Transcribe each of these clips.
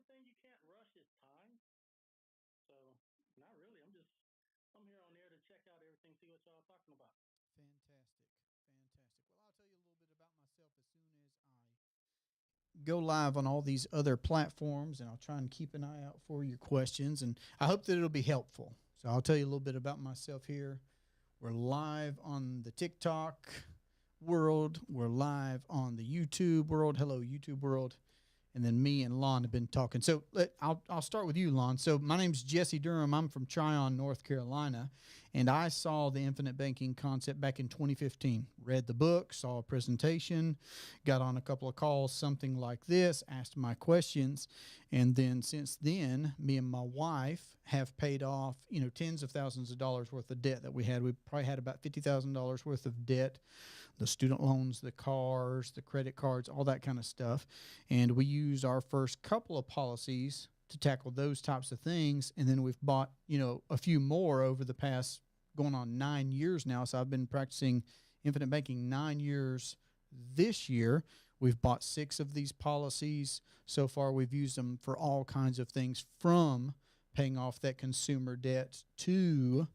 thing you can't rush is time. So not really. I'm here on there to check out everything, see what y'all talking about. Fantastic. Fantastic. Well, I'll tell you a little bit about myself as soon as I go live on all these other platforms, and I'll try and keep an eye out for your questions. And I hope that it'll be helpful. So I'll tell you a little bit about myself here. We're live on the TikTok world. We're live on the YouTube world. Hello, YouTube world. And then me and Lon have been talking. So I'll start with you, Lon. So my name's Jesse Durham. I'm from Tryon, North Carolina, and I saw the infinite banking concept back in 2015. Read the book, saw a presentation, got on a couple of calls, something like this, asked my questions, and then since then, me and my wife have paid off, tens of thousands of dollars worth of debt that we had. We probably had about $50,000 worth of debt, the student loans, the cars, the credit cards, all that kind of stuff, and we used our first couple of policies to tackle those types of things. And then we've bought, a few more over the past going on 9 years now. So I've been practicing infinite banking 9 years this year. We've bought 6 of these policies. So far, we've used them for all kinds of things from paying off that consumer debt to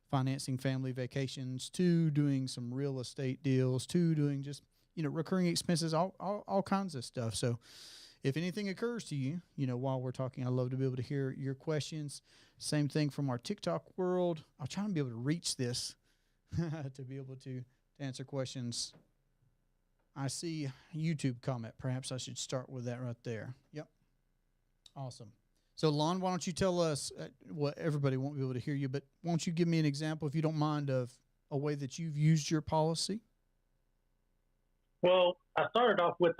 financing family vacations to doing some real estate deals to doing just, recurring expenses, all kinds of stuff. So if anything occurs to you, while we're talking, I'd love to be able to hear your questions. Same thing from our TikTok world. I'll try and be able to reach this to be able to answer questions. I see YouTube comment. Perhaps I should start with that right there. Yep. Awesome. So, Lon, why don't you tell us what everybody won't be able to hear you, but won't you give me an example, if you don't mind, of a way that you've used your policy? Well, I started off with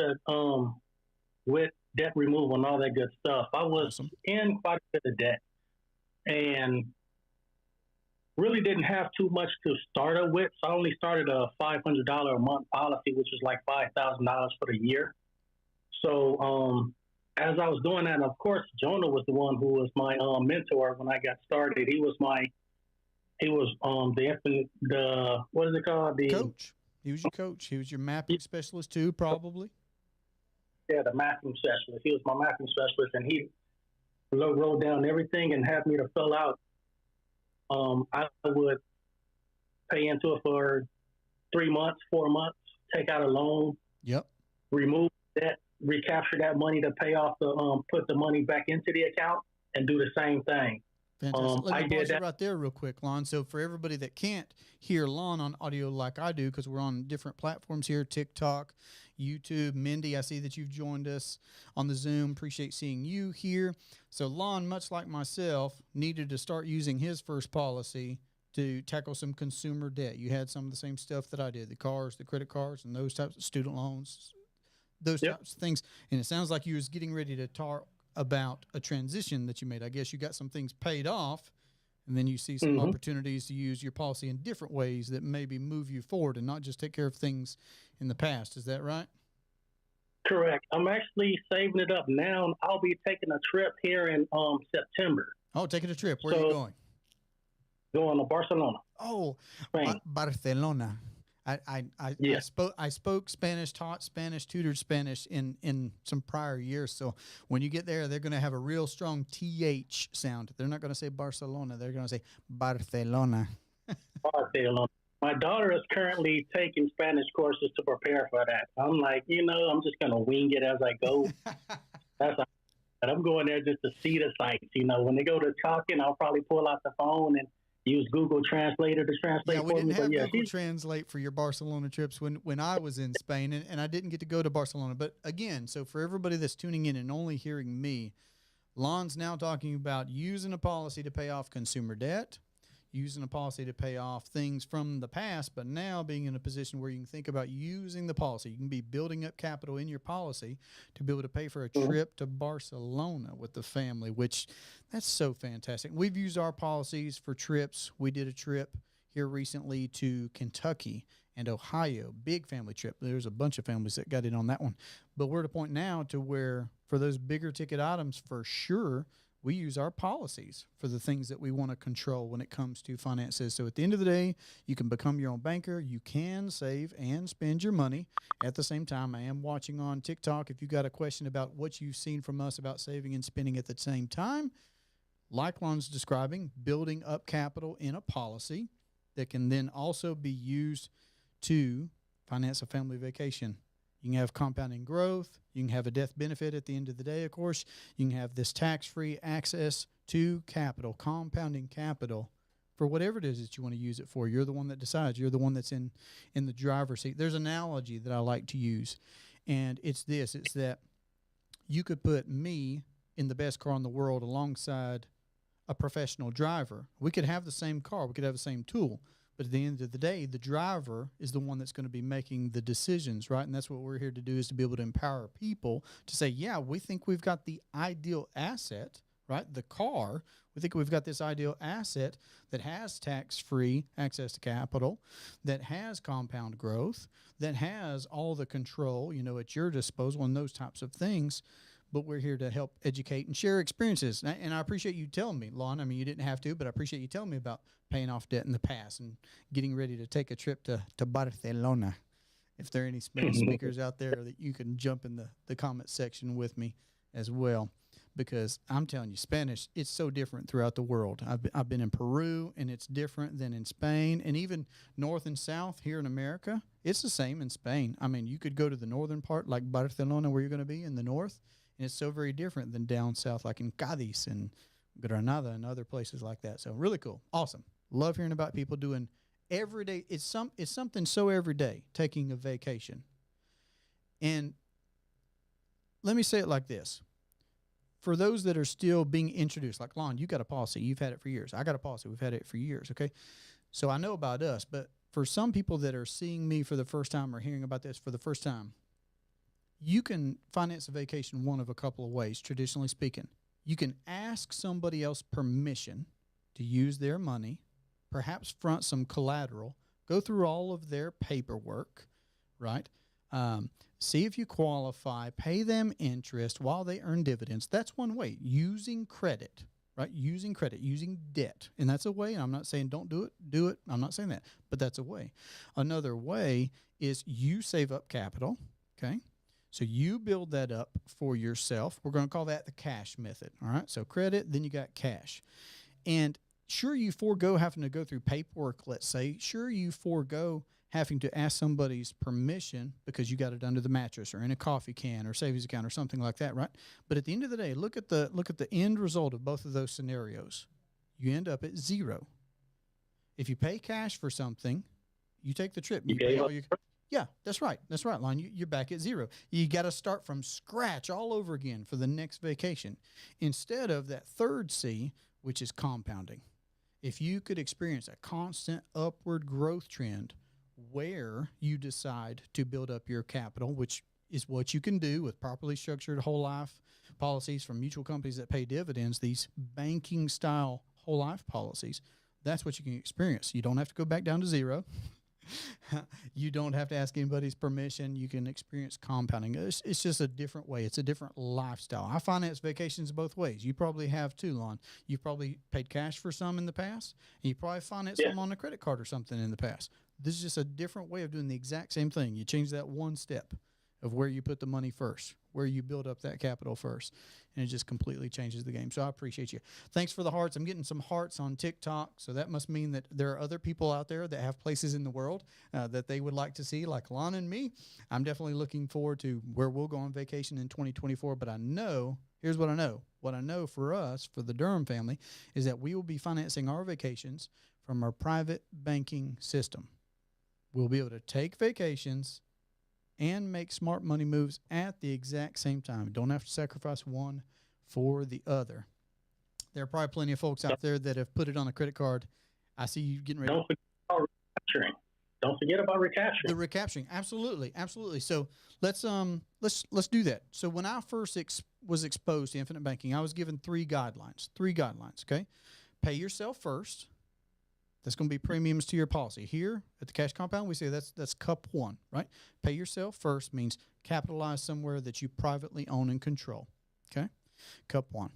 debt removal and all that good stuff. I was Awesome. in quite a bit of debt and really didn't have too much to start it with. So I only started a $500 a month policy, which is like $5,000 for the year. So as I was doing that, and of course, Jonah was the one who was my mentor when I got started. He was the what is it called, the Coach. He was your coach. He was your mapping specialist too, probably. yeah, the mapping specialist. He was my mapping specialist, and he wrote down everything and had me to fill out. I would pay into it for 3 months, 4 months, take out a loan, Yep. remove that, recapture that money to pay off put the money back into the account, and do the same thing. Fantastic. Let me I did pause you that. right there real quick, Lon. So for everybody that can't hear Lon on audio like I do, because we're on different platforms here, TikTok, YouTube, Mindy, I see that you've joined us on the Zoom. Appreciate seeing you here. So Lon, much like myself, needed to start using his first policy to tackle some consumer debt. You had some of the same stuff that I did, the cars, the credit cards, and those types of student loans, those Yep. types of things. And it sounds like you was getting ready to talk about a transition that you made. I guess you got some things paid off, and then you see some Hmm. opportunities to use your policy in different ways that maybe move you forward and not just take care of things in the past. Is that right? Correct. I'm actually saving it up now. I'll be taking a trip here in September. Oh, taking a trip. Where are you So going? going to Barcelona, Oh, Spain. Barcelona. I Yeah. spoke Spanish, taught Spanish, tutored Spanish in some prior years. So when you get there, they're going to have a real strong th sound. They're not going to say Barcelona. They're going to say Barcelona. Barcelona. My daughter is currently taking Spanish courses to prepare for that. I'm like, I'm just gonna wing it as I go. That's and I'm going there just to see the sights. When they go to talking, I'll probably pull out the phone and use Google Translator to Yeah, translate we for didn't me. But have yeah, Google Translate for your Barcelona trips when I was in Spain, and I didn't get to go to Barcelona. But again, so for everybody that's tuning in and only hearing me, Lon's now talking about using a policy to pay off consumer debt, using a policy to pay off things from the past, but now being in a position where you can think about using the policy. You can be building up capital in your policy to be able to pay for a mhm. trip to Barcelona with the family, which that's so fantastic. We've used our policies for trips. We did a trip here recently to Kentucky and Ohio, big family trip. There's a bunch of families that got in on that one. But we're at a point now to where for those bigger ticket items, for sure, we use our policies for the things that we want to control when it comes to finances. So at the end of the day, you can become your own banker. You can save and spend your money at the same time. I am watching on TikTok. If you got a question about what you've seen from us about saving and spending at the same time, like Lon's describing, building up capital in a policy that can then also be used to finance a family vacation. You can have compounding growth. You can have a death benefit at the end of the day, of course. You can have this tax-free access to capital, compounding capital for whatever it is that you want to use it for. You're the one that decides. You're the one that's in the driver's seat. There's an analogy that I like to use, and it's this. It's that you could put me in the best car in the world alongside a professional driver. We could have the same car. We could have the same tool. But at the end of the day, the driver is the one that's going to be making the decisions, right? And that's what we're here to do, is to be able to empower people to say, yeah, we think we've got the ideal asset, right? The car, we think we've got this ideal asset that has tax-free access to capital, that has compound growth, that has all the control, at your disposal and those types of things. But we're here to help educate and share experiences. And I appreciate you telling me, Lon. I mean, you didn't have to, but I appreciate you telling me about paying off debt in the past and getting ready to take a trip to Barcelona. If there are any Spanish speakers out there, that you can jump in the comment section with me as well. Because I'm telling you, Spanish, it's so different throughout the world. I've been in Peru, and it's different than in Spain. And even north and south here in America, it's the same in Spain. I mean, you could go to the northern part, like Barcelona, where you're going to be in the north, and it's so very different than down south, like in Cadiz and Granada and other places like that. So really cool. Awesome. Love hearing about people doing everyday. It's something so everyday, taking a vacation. And let me say it like this. For those that are still being introduced, like Lon, you got a policy. You've had it for years. I got a policy. We've had it for years, okay? So I know about us, but for some people that are seeing me for the first time or hearing about this for the first time, you can finance a vacation one of a couple of ways, traditionally speaking. You can ask somebody else permission to use their money, perhaps front some collateral, go through all of their paperwork, right? See if you qualify, pay them interest while they earn dividends. That's one way, using credit, right? Using credit, using debt. And that's a way. And I'm not saying don't do it. I'm not saying that, but that's a way. Another way is you save up capital, okay? So you build that up for yourself. We're going to call that the cash method, all right? So credit, then you got cash. And sure, you forego having to go through paperwork, let's say. Sure, you forego having to ask somebody's permission because you got it under the mattress or in a coffee can or savings account or something like that, right? But at the end of the day, look at the end result of both of those scenarios. You end up at zero. If you pay cash for something, you take the trip. You pay all your... Yeah, that's right. That's right, Lon. You're back at zero. You got to start from scratch all over again for the next vacation instead of that third C, which is compounding. If you could experience a constant upward growth trend where you decide to build up your capital, which is what you can do with properly structured whole life policies from mutual companies that pay dividends, these banking style whole life policies, that's what you can experience. You don't have to go back down to zero. You don't have to ask anybody's permission. You can experience compounding. It's just a different way. It's a different lifestyle. I finance vacations both ways. You probably have too, Lon. You've probably paid cash for some in the past, and you probably financed some on a credit card or something in the past. This is just a different way of doing the exact same thing. You change that one step of where you put the money first, where you build up that capital first, and it just completely changes the game. So I appreciate you. Thanks for the hearts. I'm getting some hearts on TikTok, so that must mean that there are other people out there that have places in the world that they would like to see, like Lon and me. I'm definitely looking forward to where we'll go on vacation in 2024, but I know, here's what I know. What I know for us, for the Durham family, is that we will be financing our vacations from our private banking system. We'll be able to take vacations and make smart money moves at the exact same time. Don't have to sacrifice one for the other. There are probably plenty of folks out there that have put it on a credit card. I see you getting ready. Don't forget about recapturing. Don't forget about recapturing. The recapturing, absolutely, absolutely. So let's do that. So when I first was exposed to infinite banking, I was given three guidelines. Okay, pay yourself first. That's going to be premiums to your policy. Here at the Cash Compound, we say that's cup one, right? Pay yourself first means capitalize somewhere that you privately own and control, okay? Cup one.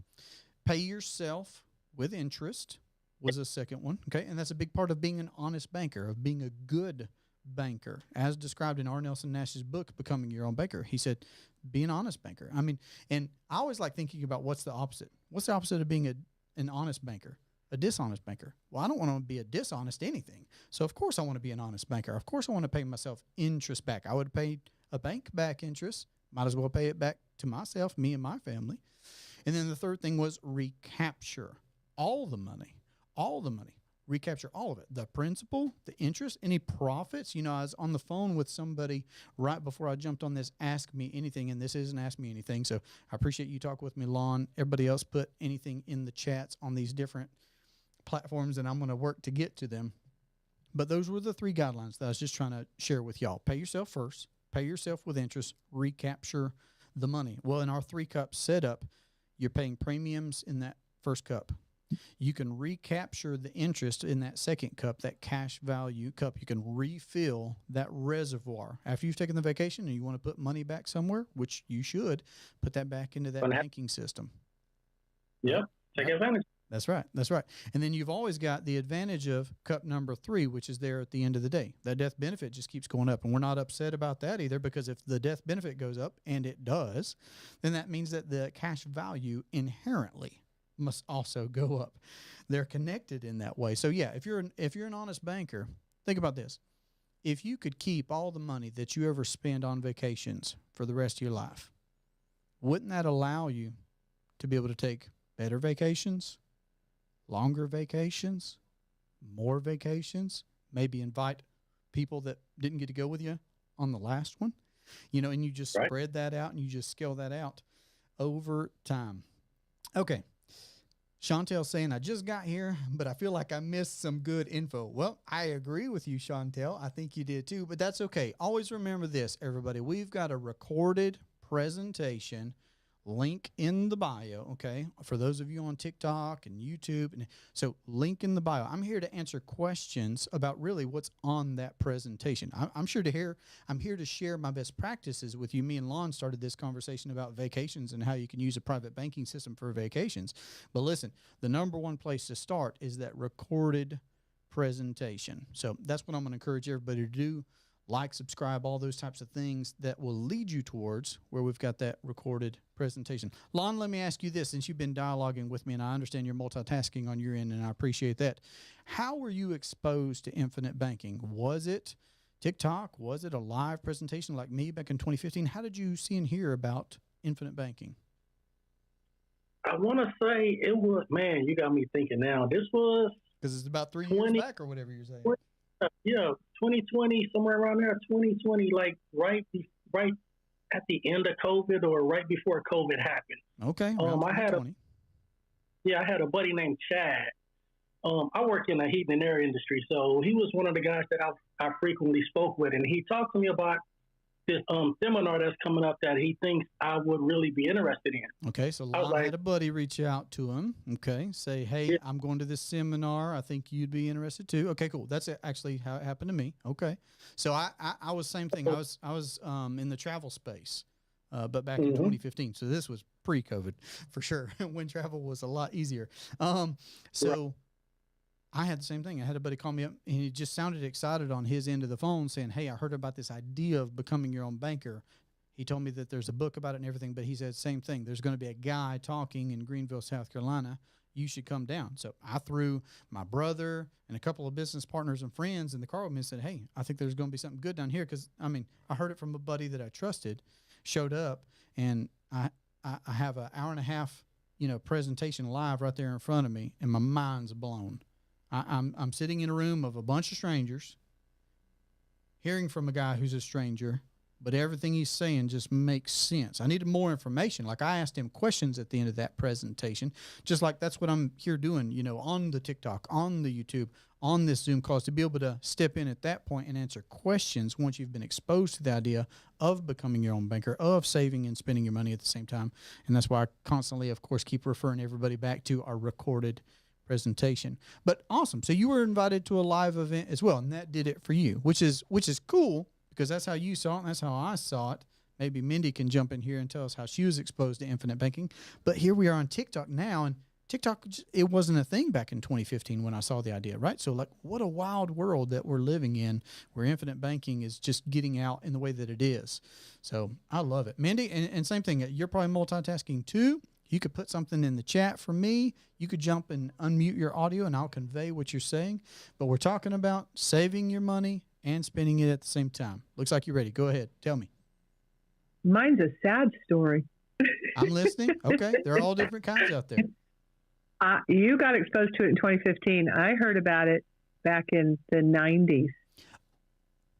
Pay yourself with interest was a second one. Okay. And that's a big part of being an honest banker, of being a good banker, as described in R. Nelson Nash's book, Becoming Your Own Banker. He said, be an honest banker. I mean, and I always like thinking about what's the opposite. What's the opposite of being an honest banker? A dishonest banker. Well, I don't want to be a dishonest anything. So, of course, I want to be an honest banker. Of course, I want to pay myself interest back. I would pay a bank back interest. Might as well pay it back to myself, me and my family. And then the third thing was recapture all the money, recapture all of it, the principal, the interest, any profits. You know, I was on the phone with somebody right before I jumped on this Ask Me Anything, and this isn't Ask Me Anything. So I appreciate you talking with me, Lon. Everybody else put anything in the chats on these different platforms, and I'm going to work to get to them. But those were the 3 guidelines that I was just trying to share with y'all. Pay yourself first, pay yourself with interest, recapture the money. Well, in our 3-cup setup, you're paying premiums in that first cup. You can recapture the interest in that second cup, that cash value cup. You can refill that reservoir. After you've taken the vacation and you want to put money back somewhere, which you should, put that back into that banking system. Yep. Take advantage. That's right. That's right. And then you've always got the advantage of cup number 3, which is there at the end of the day. That death benefit just keeps going up. And we're not upset about that either, because if the death benefit goes up, and it does, then that means that the cash value inherently must also go up. They're connected in that way. So yeah, if you're an honest banker, think about this. If you could keep all the money that you ever spend on vacations for the rest of your life, wouldn't that allow you to be able to take better vacations, longer vacations, more vacations, maybe invite people that didn't get to go with you on the last one, you know, and you just spread that out and you just scale that out over time. Okay. Chantel's saying, I just got here, but I feel like I missed some good info. Well, I agree with you, Chantel. I think you did too, but that's okay. Always remember this, everybody. We've got a recorded presentation, link in the bio, okay, for those of you on TikTok and YouTube. And so link in the bio. I'm here to answer questions about really what's on that presentation. I'm here to share my best practices with you. Me and Lon started this conversation about vacations and how you can use a private banking system for vacations. But listen, the number one place to start is that recorded presentation. So that's what I'm going to encourage everybody to do. Like, subscribe, all those types of things that will lead you towards where we've got that recorded presentation. Lon, let me ask you this, since you've been dialoguing with me, and I understand you're multitasking on your end, and I appreciate that. How were you exposed to infinite banking? Was it TikTok? Was it a live presentation like me back in 2015? How did you see and hear about infinite banking? I want to say it was, man, you got me thinking now. This was... Because it's about 3 years back or whatever you're saying. Yeah, 2020, somewhere around there, 2020, like right at the end of COVID or right before COVID happened. Okay. I had a buddy named Chad. I work in the heating and air industry, so he was one of the guys that I frequently spoke with, and he talked to me about this seminar that's coming up that he thinks I would really be interested in. Okay, so Lon had a buddy reach out to him. Okay, say, hey, yeah, I'm going to this seminar. I think you'd be interested too. Okay, cool. That's actually how it happened to me. Okay, so I was same thing. I was in the travel space, but back in 2015. So this was pre-COVID for sure, when travel was a lot easier. I had the same thing. I had a buddy call me up, and he just sounded excited on his end of the phone saying, hey, I heard about this idea of becoming your own banker. He told me that there's a book about it and everything, but he said same thing. There's going to be a guy talking in Greenville, South Carolina. You should come down. So I threw my brother and a couple of business partners and friends in the car with me and said, hey, I think there's going to be something good down here. Because, I mean, I heard it from a buddy that I trusted, showed up, and I have an hour and a half, presentation live right there in front of me, and my mind's blown. I'm sitting in a room of a bunch of strangers, hearing from a guy who's a stranger, but everything he's saying just makes sense. I needed more information. Like, I asked him questions at the end of that presentation, just like that's what I'm here doing, on the TikTok, on the YouTube, on this Zoom calls, to be able to step in at that point and answer questions once you've been exposed to the idea of becoming your own banker, of saving and spending your money at the same time. And that's why I constantly, of course, keep referring everybody back to our recorded presentation. But awesome. So you were invited to a live event as well, and that did it for you, which is cool, because that's how you saw it and that's how I saw it. Maybe Mindy can jump in here and tell us how she was exposed to infinite banking. But here we are on TikTok now, and TikTok, it wasn't a thing back in 2015 when I saw the idea, right? So like, what a wild world that we're living in where infinite banking is just getting out in the way that it is. So I love it. Mindy, and same thing, you're probably multitasking too. You could put something in the chat for me. You could jump and unmute your audio and I'll convey what you're saying. But we're talking about saving your money and spending it at the same time. Looks like you're ready. Go ahead. Tell me. Mine's a sad story. I'm listening. Okay. There are all different kinds out there. You got exposed to it in 2015. I heard about it back in the 90s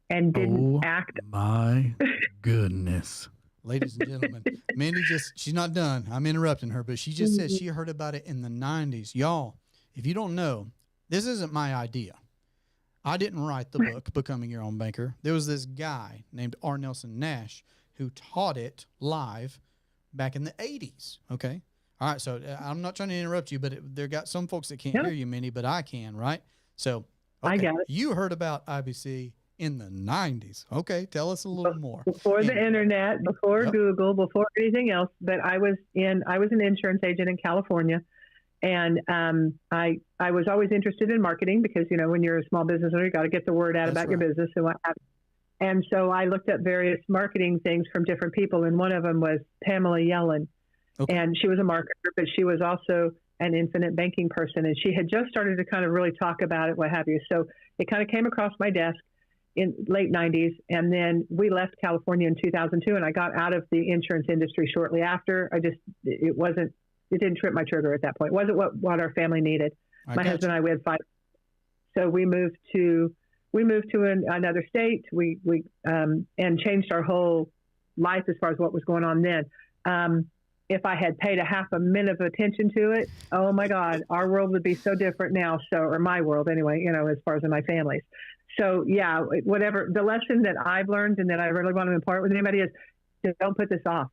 and didn't act. My goodness. Ladies and gentlemen, Mindy she's not done. I'm interrupting her, but she just said she heard about it in the 90s. Y'all, if you don't know, this isn't my idea. I didn't write the book, Becoming Your Own Banker. There was this guy named R. Nelson Nash who taught it live back in the 80s. Okay. All right. So I'm not trying to interrupt you, but there got some folks that can't hear you, Mindy, but I can, right? So okay, I got it. You heard about IBC in the 90s. Okay. Tell us a little more. Before the internet, before Google, before anything else. But I was an insurance agent in California. And I was always interested in marketing because, you know, when you're a small business owner, you got to get the word out about your business and what have you. And so I looked up various marketing things from different people. And one of them was Pamela Yellen. Okay. And she was a marketer, but she was also an infinite banking person. And she had just started to kind of really talk about it, what have you. So it kind of came across my desk in late 90s. And then we left California in 2002 and I got out of the insurance industry shortly after. It didn't trip my trigger at that point. It wasn't what our family needed. My husband and I, we had 5. So we moved to another state. We and changed our whole life as far as what was going on then. If I had paid a half a minute of attention to it, oh my God, our world would be so different now. So, or my world anyway, you know, as far as in my family's. So yeah, whatever the lesson that I've learned and that I really want to impart with anybody is don't put this off.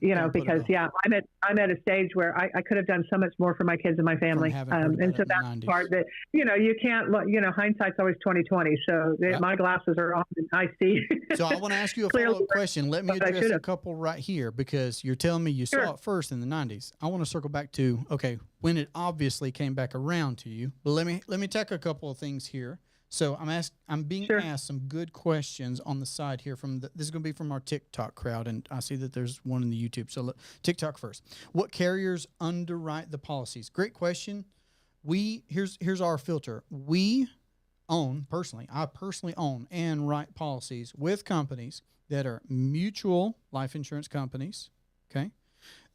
You know, because I'm at a stage where I could have done so much more for my kids and my family. And so that's the part that, you know, you can't look, you know, hindsight's always 20/20. So my glasses are on and I see. So I want to ask you a follow-up question. Let me address a couple right here because you're telling me you saw it first in the 90s. I want to circle back to, okay, when it obviously came back around to you, but let me tack a couple of things here. So I'm being asked some good questions on the side here this is going to be from our TikTok crowd, and I see that there's one in the YouTube. So look, TikTok first. What carriers underwrite the policies? Great question. Here's our filter. I personally own and write policies with companies that are mutual life insurance companies. Okay.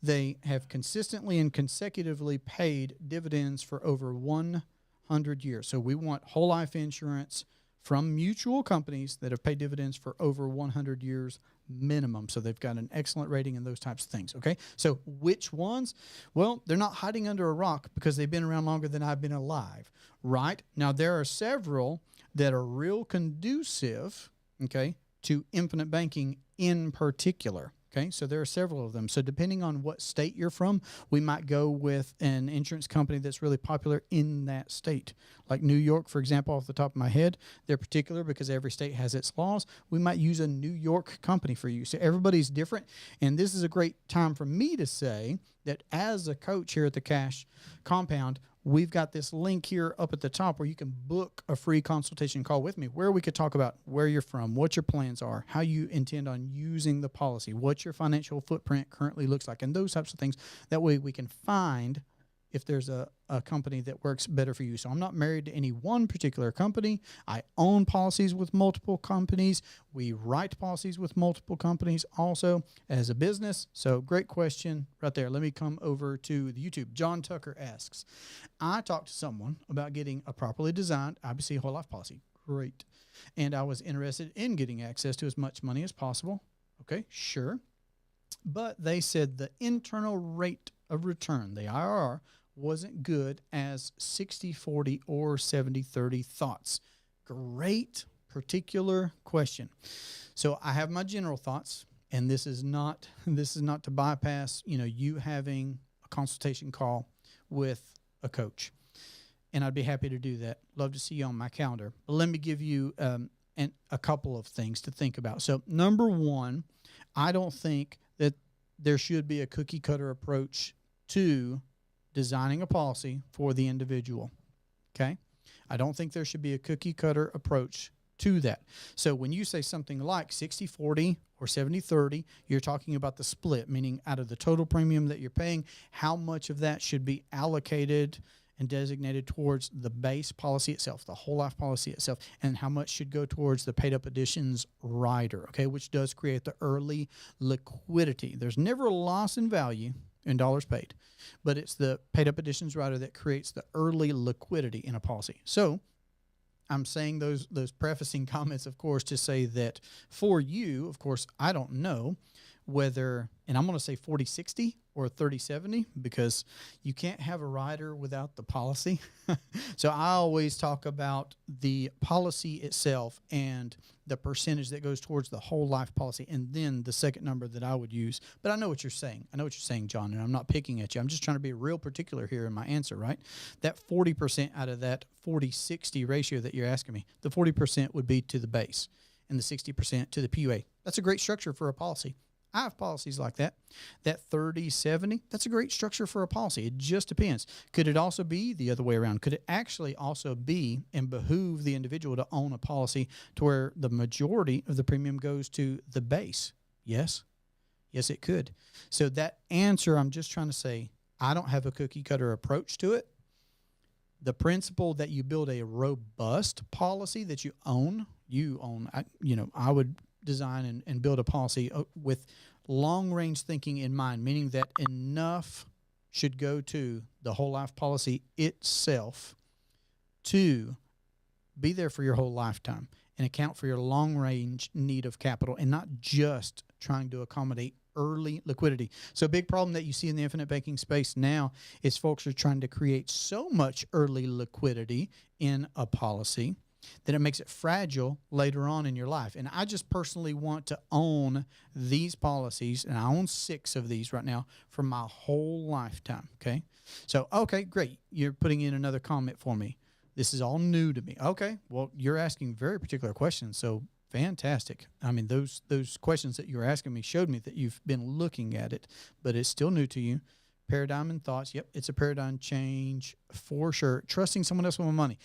They have consistently and consecutively paid dividends for over 100 years. So we want whole life insurance from mutual companies that have paid dividends for over 100 years minimum. So they've got an excellent rating and those types of things. Okay. So which ones? Well, they're not hiding under a rock because they've been around longer than I've been alive. Right. Now there are several that are real conducive, okay, to infinite banking in particular. Okay, so there are several of them. So depending on what state you're from, we might go with an insurance company that's really popular in that state. Like New York, for example, off the top of my head, they're particular because every state has its laws. We might use a New York company for you. So everybody's different. And this is a great time for me to say that as a coach here at the Cash Compound, we've got this link here up at the top where you can book a free consultation call with me where we could talk about where you're from, what your plans are, how you intend on using the policy, what your financial footprint currently looks like, and those types of things. That way we can find if there's a company that works better for you. So I'm not married to any one particular company. I own policies with multiple companies. We write policies with multiple companies also as a business. So great question right there. Let me come over to the YouTube. John Tucker asks, I talked to someone about getting a properly designed IBC whole life policy. Great. And I was interested in getting access to as much money as possible. Okay, sure. But they said the internal rate of return, the IRR, wasn't good as 60-40 or 70-30 thoughts. Great particular question. So I have my general thoughts, and this is not to bypass, you having a consultation call with a coach. And I'd be happy to do that. Love to see you on my calendar. But let me give you a couple of things to think about. So number one, I don't think that there should be a cookie cutter approach to designing a policy for the individual. Okay. I don't think there should be a cookie cutter approach to that. So when you say something like 60-40 or 70-30, you're talking about the split, meaning out of the total premium that you're paying, how much of that should be allocated and designated towards the base policy itself, the whole life policy itself, and how much should go towards the paid up additions rider, okay, which does create the early liquidity. There's never a loss in value in dollars paid, but it's the paid up additions rider that creates the early liquidity in a policy. So I'm saying those prefacing comments, of course, to say that for you, of course, I don't know whether, and I'm going to say 40-60 or 30-70, because you can't have a rider without the policy. So I always talk about the policy itself and the percentage that goes towards the whole life policy, and then the second number that I would use. But I know what you're saying. I know what you're saying, John, and I'm not picking at you. I'm just trying to be real particular here in my answer, right? That 40% out of that 40-60 ratio that you're asking me, the 40% would be to the base and the 60% to the PUA. That's a great structure for a policy. I have policies like that. That 30-70, that's a great structure for a policy. It just depends. Could it also be the other way around? Could it actually also be and behoove the individual to own a policy to where the majority of the premium goes to the base? Yes. Yes, it could. So that answer, I'm just trying to say, I don't have a cookie cutter approach to it. The principle that you build a robust policy that you own, I would design and build a policy with long-range thinking in mind, meaning that enough should go to the whole life policy itself to be there for your whole lifetime and account for your long-range need of capital, and not just trying to accommodate early liquidity. So a big problem that you see in the infinite banking space now is folks are trying to create so much early liquidity in a policy that it makes it fragile later on in your life. And I just personally want to own these policies, and I own 6 of these right now for my whole lifetime, okay? So, okay, great. You're putting in another comment for me. This is all new to me. Okay, well, you're asking very particular questions, so fantastic. I mean, those questions that you were asking me showed me that you've been looking at it, but it's still new to you. Paradigm and thoughts. Yep, it's a paradigm change for sure. Trusting someone else with my money.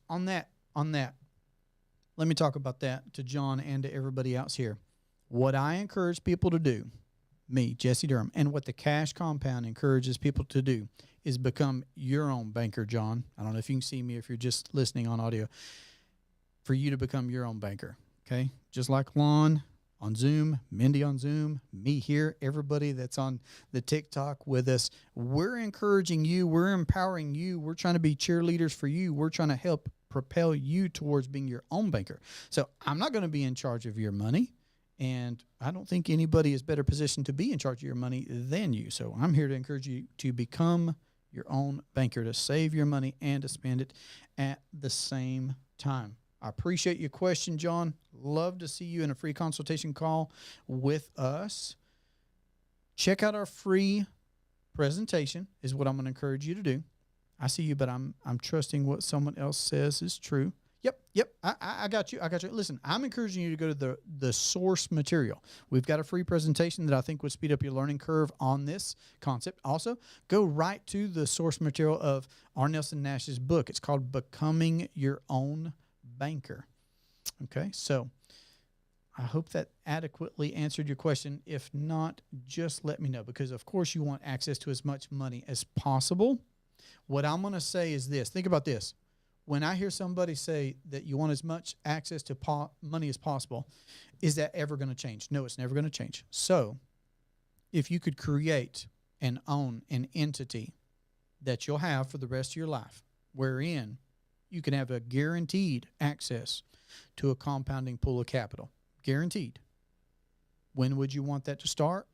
On that, let me talk about that to John and to everybody else here. What I encourage people to do, me, Jesse Durham, and what the Cash Compound encourages people to do is become your own banker, John. I don't know if you can see me if you're just listening on audio. For you to become your own banker, okay? Just like Lon on Zoom, Mindy on Zoom, me here, everybody that's on the TikTok with us, we're encouraging you, we're empowering you, we're trying to be cheerleaders for you, we're trying to help propel you towards being your own banker. So I'm not going to be in charge of your money, and I don't think anybody is better positioned to be in charge of your money than you. So I'm here to encourage you to become your own banker, to save your money and to spend it at the same time. I appreciate your question, John. Love to see you in a free consultation call with us. Check out our free presentation is what I'm going to encourage you to do. I see you, but I'm trusting what someone else says is true. Yep. I got you. Listen, I'm encouraging you to go to the source material. We've got a free presentation that I think would speed up your learning curve on this concept. Also, go right to the source material of R. Nelson Nash's book. It's called Becoming Your Own Banker. Okay, so I hope that adequately answered your question. If not, just let me know, because of course you want access to as much money as possible. What I'm going to say is this. Think about this. When I hear somebody say that you want as much access to money as possible, is that ever going to change? No, it's never going to change. So if you could create and own an entity that you'll have for the rest of your life, wherein you can have a guaranteed access to a compounding pool of capital. Guaranteed. When would you want that to start?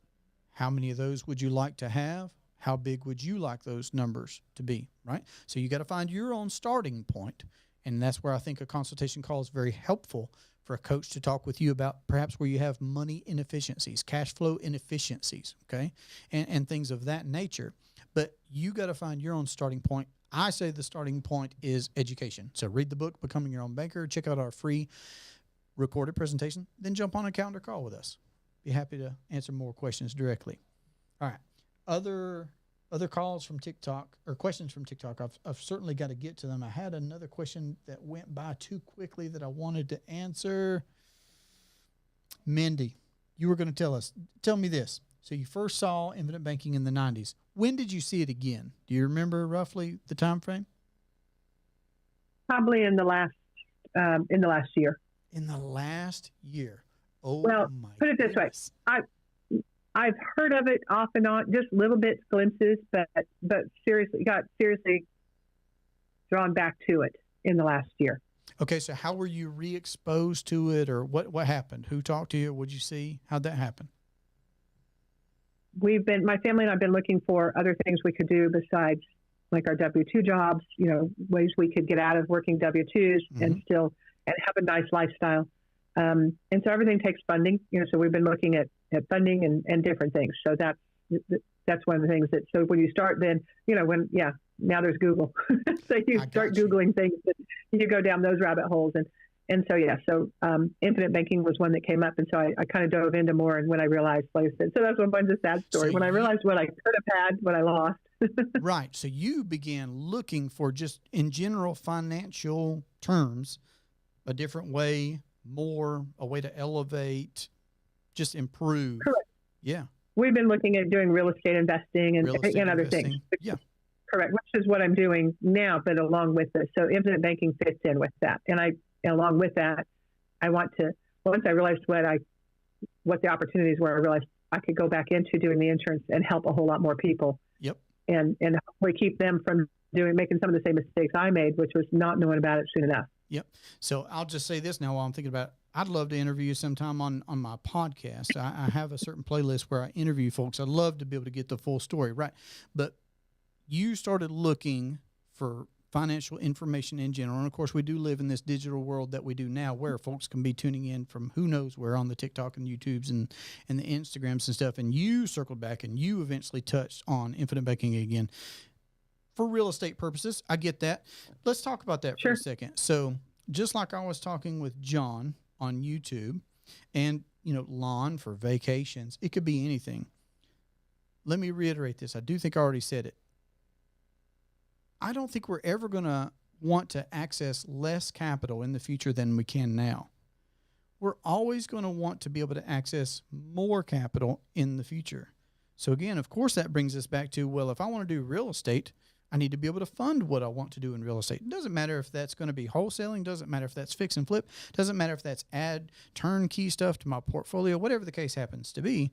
How many of those would you like to have? How big would you like those numbers to be, right? So you got to find your own starting point, and that's where I think a consultation call is very helpful for a coach to talk with you about perhaps where you have money inefficiencies, cash flow inefficiencies, okay, and things of that nature. But you got to find your own starting point. I say the starting point is education. So read the book, Becoming Your Own Banker. Check out our free recorded presentation. Then jump on a calendar call with us. Be happy to answer more questions directly. All right. Other other calls from TikTok or questions from TikTok. I've certainly got to get to them. I had another question that went by too quickly that I wanted to answer. Mindy, you were going to tell me this. So you first saw infinite banking in the 90s. When did you see it again? Do you remember roughly the time frame? Probably in the last year. In the last year. Oh, well, my put it this goodness. way. I've heard of it off and on, just little bits, glimpses, but seriously drawn back to it in the last year. Okay, so how were you re-exposed to it, or what happened? Who talked to you? What'd you see? How'd that happen? My family and I've been looking for other things we could do besides like our W-2 jobs, ways we could get out of working W-2s and have a nice lifestyle. And so everything takes funding, so we've been looking at funding and different things. So that's one of the things so when you start then, now there's Google. So you start Googling things and you go down those rabbit holes. And so infinite banking was one that came up. And so I kind of dove into more. And when I realized, like I said, so that's one bunch of sad story. When I realized what I could have had, what I lost. Right. So you began looking for, just in general financial terms, a different way, a way to elevate, just improve. Correct. Yeah. We've been looking at doing real estate investing and other things. Yeah. Correct. Which is what I'm doing now, but along with this. So infinite banking fits in with that. And along with that, I want to, once I realized what the opportunities were, I realized I could go back into doing the insurance and help a whole lot more people. Yep. And hopefully keep them from making some of the same mistakes I made, which was not knowing about it soon enough. Yep. So I'll just say this now while I'm thinking about it. I'd love to interview you sometime on my podcast. I have a certain playlist where I interview folks. I'd love to be able to get the full story, right? But you started looking for financial information in general. And of course, we do live in this digital world that we do now where folks can be tuning in from who knows where on the TikTok and YouTubes and the Instagrams and stuff. And you circled back and you eventually touched on infinite banking again for real estate purposes. I get that. Let's talk about that for a second. So just like I was talking with John on YouTube and, Lon for vacations, it could be anything. Let me reiterate this. I do think I already said it. I don't think we're ever going to want to access less capital in the future than we can now. We're always going to want to be able to access more capital in the future. So again, of course, that brings us back to, well, if I want to do real estate, I need to be able to fund what I want to do in real estate. It doesn't matter if that's going to be wholesaling, doesn't matter if that's fix and flip, doesn't matter if that's add turnkey stuff to my portfolio, whatever the case happens to be.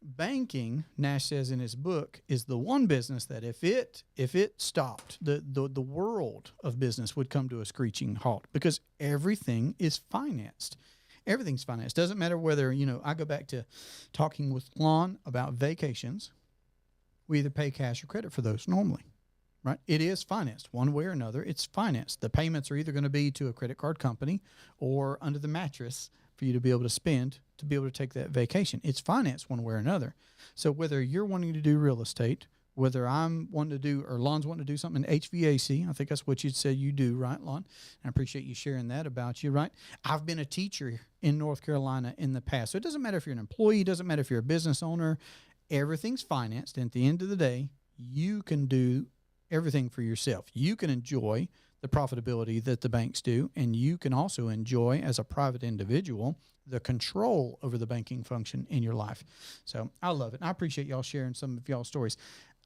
Banking, Nash says in his book, is the one business that if it stopped, the world of business would come to a screeching halt because everything is financed. Everything's financed. Doesn't matter whether, I go back to talking with Lon about vacations. We either pay cash or credit for those normally, right? It is financed one way or another. It's financed. The payments are either going to be to a credit card company or under the mattress for you to be able to spend to be able to take that vacation. It's financed one way or another. So whether you're wanting to do real estate, whether I'm wanting to do, or Lon's wanting to do something in HVAC, I think that's what you'd say you do, right, Lon? And I appreciate you sharing that about you, right? I've been a teacher in North Carolina in the past. So it doesn't matter if you're an employee, it doesn't matter if you're a business owner, everything's financed. And at the end of the day, you can do everything for yourself. You can enjoy the profitability that the banks do, and you can also enjoy, as a private individual, the control over the banking function in your life. So I love it. And I appreciate y'all sharing some of y'all's stories.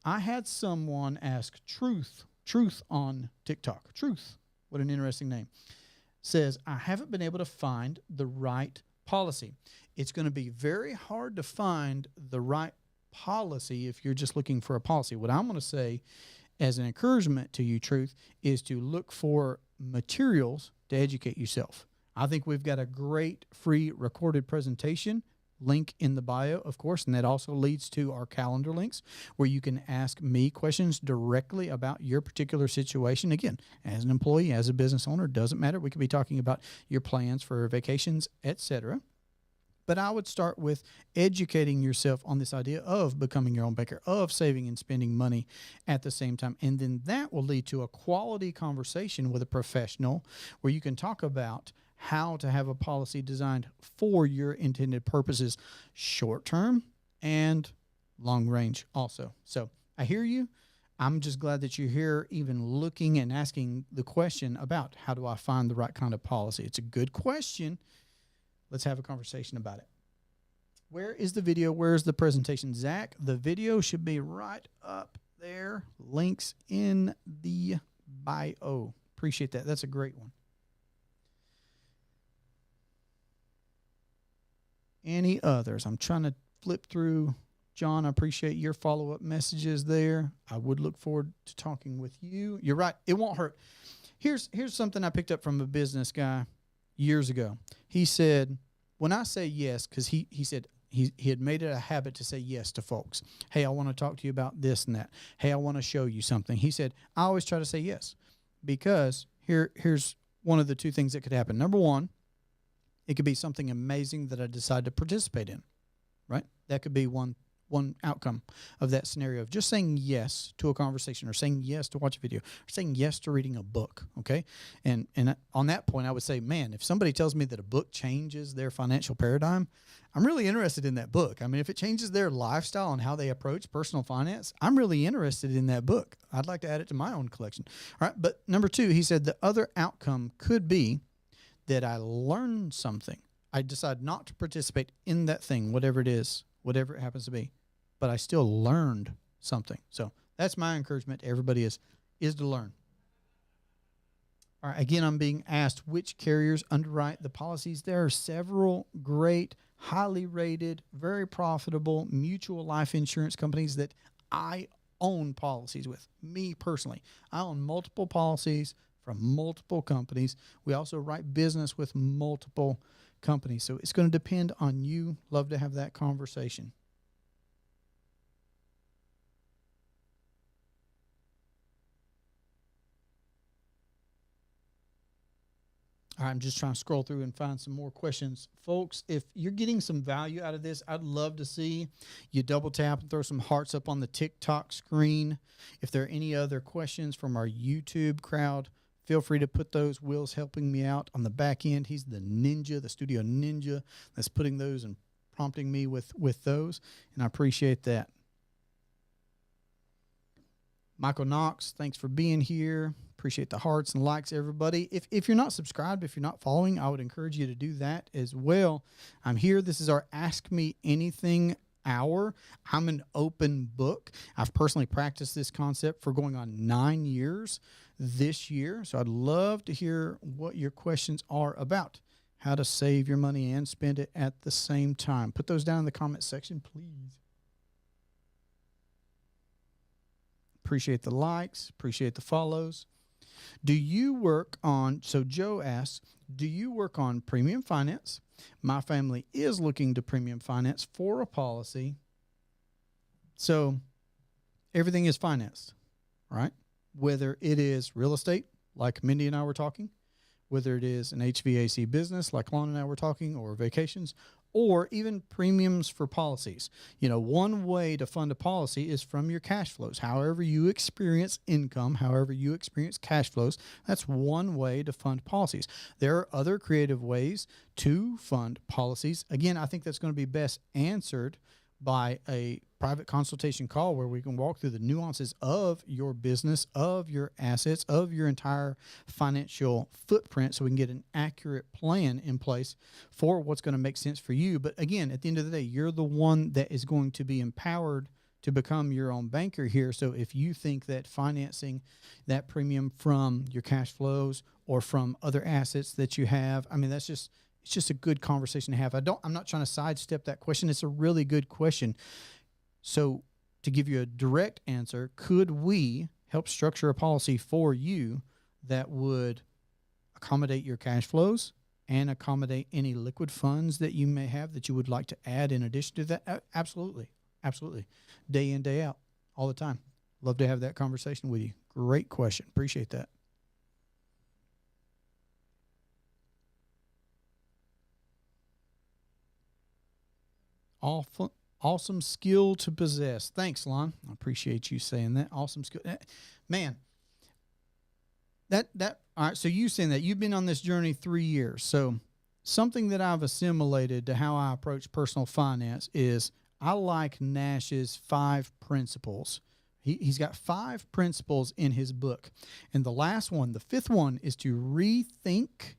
I had someone ask Truth on TikTok. Truth, what an interesting name. Says, I haven't been able to find the right policy. It's going to be very hard to find the right policy if you're just looking for a policy. What I'm going to say as an encouragement to you, Truth, is to look for materials to educate yourself. I think we've got a great free recorded presentation, link in the bio, of course, and that also leads to our calendar links where you can ask me questions directly about your particular situation. Again, as an employee, as a business owner, doesn't matter. We could be talking about your plans for vacations, etc. But I would start with educating yourself on this idea of becoming your own banker, of saving and spending money at the same time. And then that will lead to a quality conversation with a professional where you can talk about how to have a policy designed for your intended purposes, short term and long range also. So I hear you. I'm just glad that you're here, even looking and asking the question about how do I find the right kind of policy. It's a good question. Let's have a conversation about it. Where is the video? Where's the presentation? Zach, the video should be right up there. Links in the bio. Appreciate that. That's a great one. Any others? I'm trying to flip through. John, I appreciate your follow-up messages there. I would look forward to talking with you. You're right. It won't hurt. Here's something I picked up from a business guy years ago. He said, when I say yes, because he said he had made it a habit to say yes to folks. Hey, I want to talk to you about this and that. Hey, I want to show you something. He said, I always try to say yes because here's one of the two things that could happen. Number one, it could be something amazing that I decide to participate in, right? That could be one outcome of that scenario of just saying yes to a conversation or saying yes to watch a video or saying yes to reading a book. Okay. And on that point, I would say, man, if somebody tells me that a book changes their financial paradigm, I'm really interested in that book. I mean, if it changes their lifestyle and how they approach personal finance, I'm really interested in that book. I'd like to add it to my own collection. All right. But number two, he said the other outcome could be that I learn something. I decide not to participate in that thing, whatever it is, whatever it happens to be, but I still learned something. So that's my encouragement to everybody is to learn. All right, again, I'm being asked which carriers underwrite the policies. There are several great, highly rated, very profitable mutual life insurance companies that I own policies with, me personally. I own multiple policies from multiple companies. We also write business with multiple companies. So it's going to depend on you. Love to have that conversation. All right, I'm just trying to scroll through and find some more questions. Folks, if you're getting some value out of this, I'd love to see you double tap and throw some hearts up on the TikTok screen. If there are any other questions from our YouTube crowd, feel free to put those. Will's helping me out on the back end. He's the ninja, the studio ninja that's putting those and prompting me with those, and I appreciate that. Michael Knox, thanks for being here. Appreciate the hearts and likes, everybody. If you're not subscribed, if you're not following, I would encourage you to do that as well. I'm here. This is our Ask Me Anything hour. I'm an open book. I've personally practiced this concept for going on 9 years this year. So I'd love to hear what your questions are about how to save your money and spend it at the same time. Put those down in the comment section, please. Appreciate the likes. Appreciate the follows. Do you work on, so Joe asks, do you work on premium finance? My family is looking to premium finance for a policy. So everything is financed, right? Whether it is real estate, like Mindy and I were talking, whether it is an HVAC business, like Lon and I were talking, or vacations, or even premiums for policies. You know, one way to fund a policy is from your cash flows. However you experience income, however you experience cash flows, that's one way to fund policies. There are other creative ways to fund policies. Again, I think that's going to be best answered by a private consultation call where we can walk through the nuances of your business, of your assets, of your entire financial footprint so we can get an accurate plan in place for what's going to make sense for you. But again, at the end of the day, you're the one that is going to be empowered to become your own banker here. So if you think that financing that premium from your cash flows or from other assets that you have, I mean, it's just a good conversation to have. I'm not trying to sidestep that question. It's a really good question. So to give you a direct answer, could we help structure a policy for you that would accommodate your cash flows and accommodate any liquid funds that you may have that you would like to add in addition to that? Absolutely. Absolutely. Day in, day out, all the time. Love to have that conversation with you. Great question. Appreciate that. Awesome skill to possess. Thanks, Lon. I appreciate you saying that. Awesome skill. Man, all right, so you saying that you've been on this journey 3 years. So something that I've assimilated to how I approach personal finance is I like Nash's 5 principles. He's got 5 principles in his book. And the last one, the 5th one, is to rethink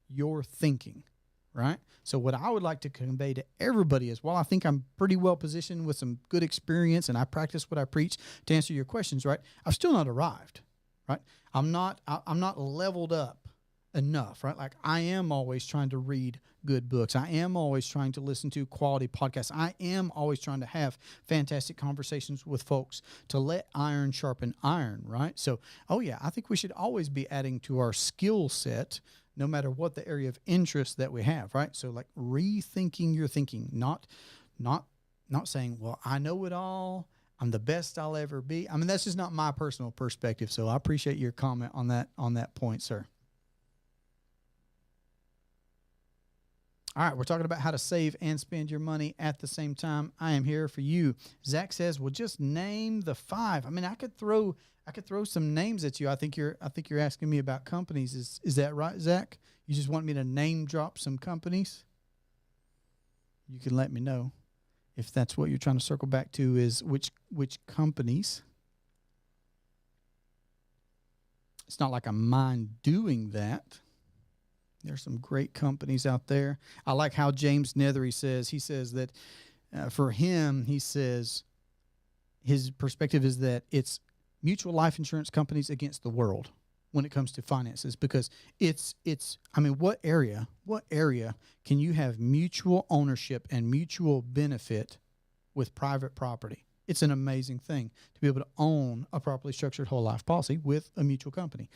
your thinking, right? So what I would like to convey to everybody is, while I think I'm pretty well positioned with some good experience and I practice what I preach to answer your questions, right? I've still not arrived, right? I'm not leveled up enough, right? Like, I am always trying to read good books. I am always trying to listen to quality podcasts. I am always trying to have fantastic conversations with folks to let iron sharpen iron, right? So, oh yeah, I think we should always be adding to our skill set, no matter what the area of interest that we have, right? So, like, rethinking your thinking, not saying, well, I know it all, I'm the best I'll ever be. I mean, that's just not my personal perspective. So I appreciate your comment on that point, sir. All right, we're talking about how to save and spend your money at the same time. I am here for you. Zach says, "Well, just name the 5." I mean, I could throw some names at you. I think you're asking me about companies. Is that right, Zach? You just want me to name drop some companies? You can let me know if that's what you're trying to circle back to, is which companies. It's not like I mind doing that. There's some great companies out there. I like how James Nethery says. He says that for him, he says his perspective is that it's mutual life insurance companies against the world when it comes to finances, because it's I mean, what area can you have mutual ownership and mutual benefit with private property? It's an amazing thing to be able to own a properly structured whole life policy with a mutual company.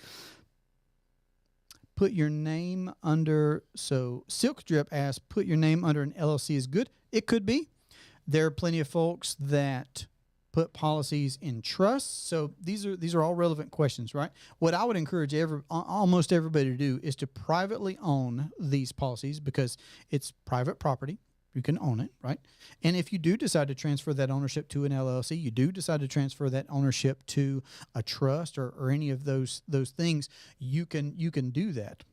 Put your name under, so Silk Drip asks, put your name under an LLC is good. It could be. There are plenty of folks that put policies in trusts. So these are all relevant questions, right? What I would encourage almost everybody to do is to privately own these policies, because it's private property. You can own it, right? And if you do decide to transfer that ownership to an LLC, you do decide to transfer that ownership to a trust or any of those things, you can do that.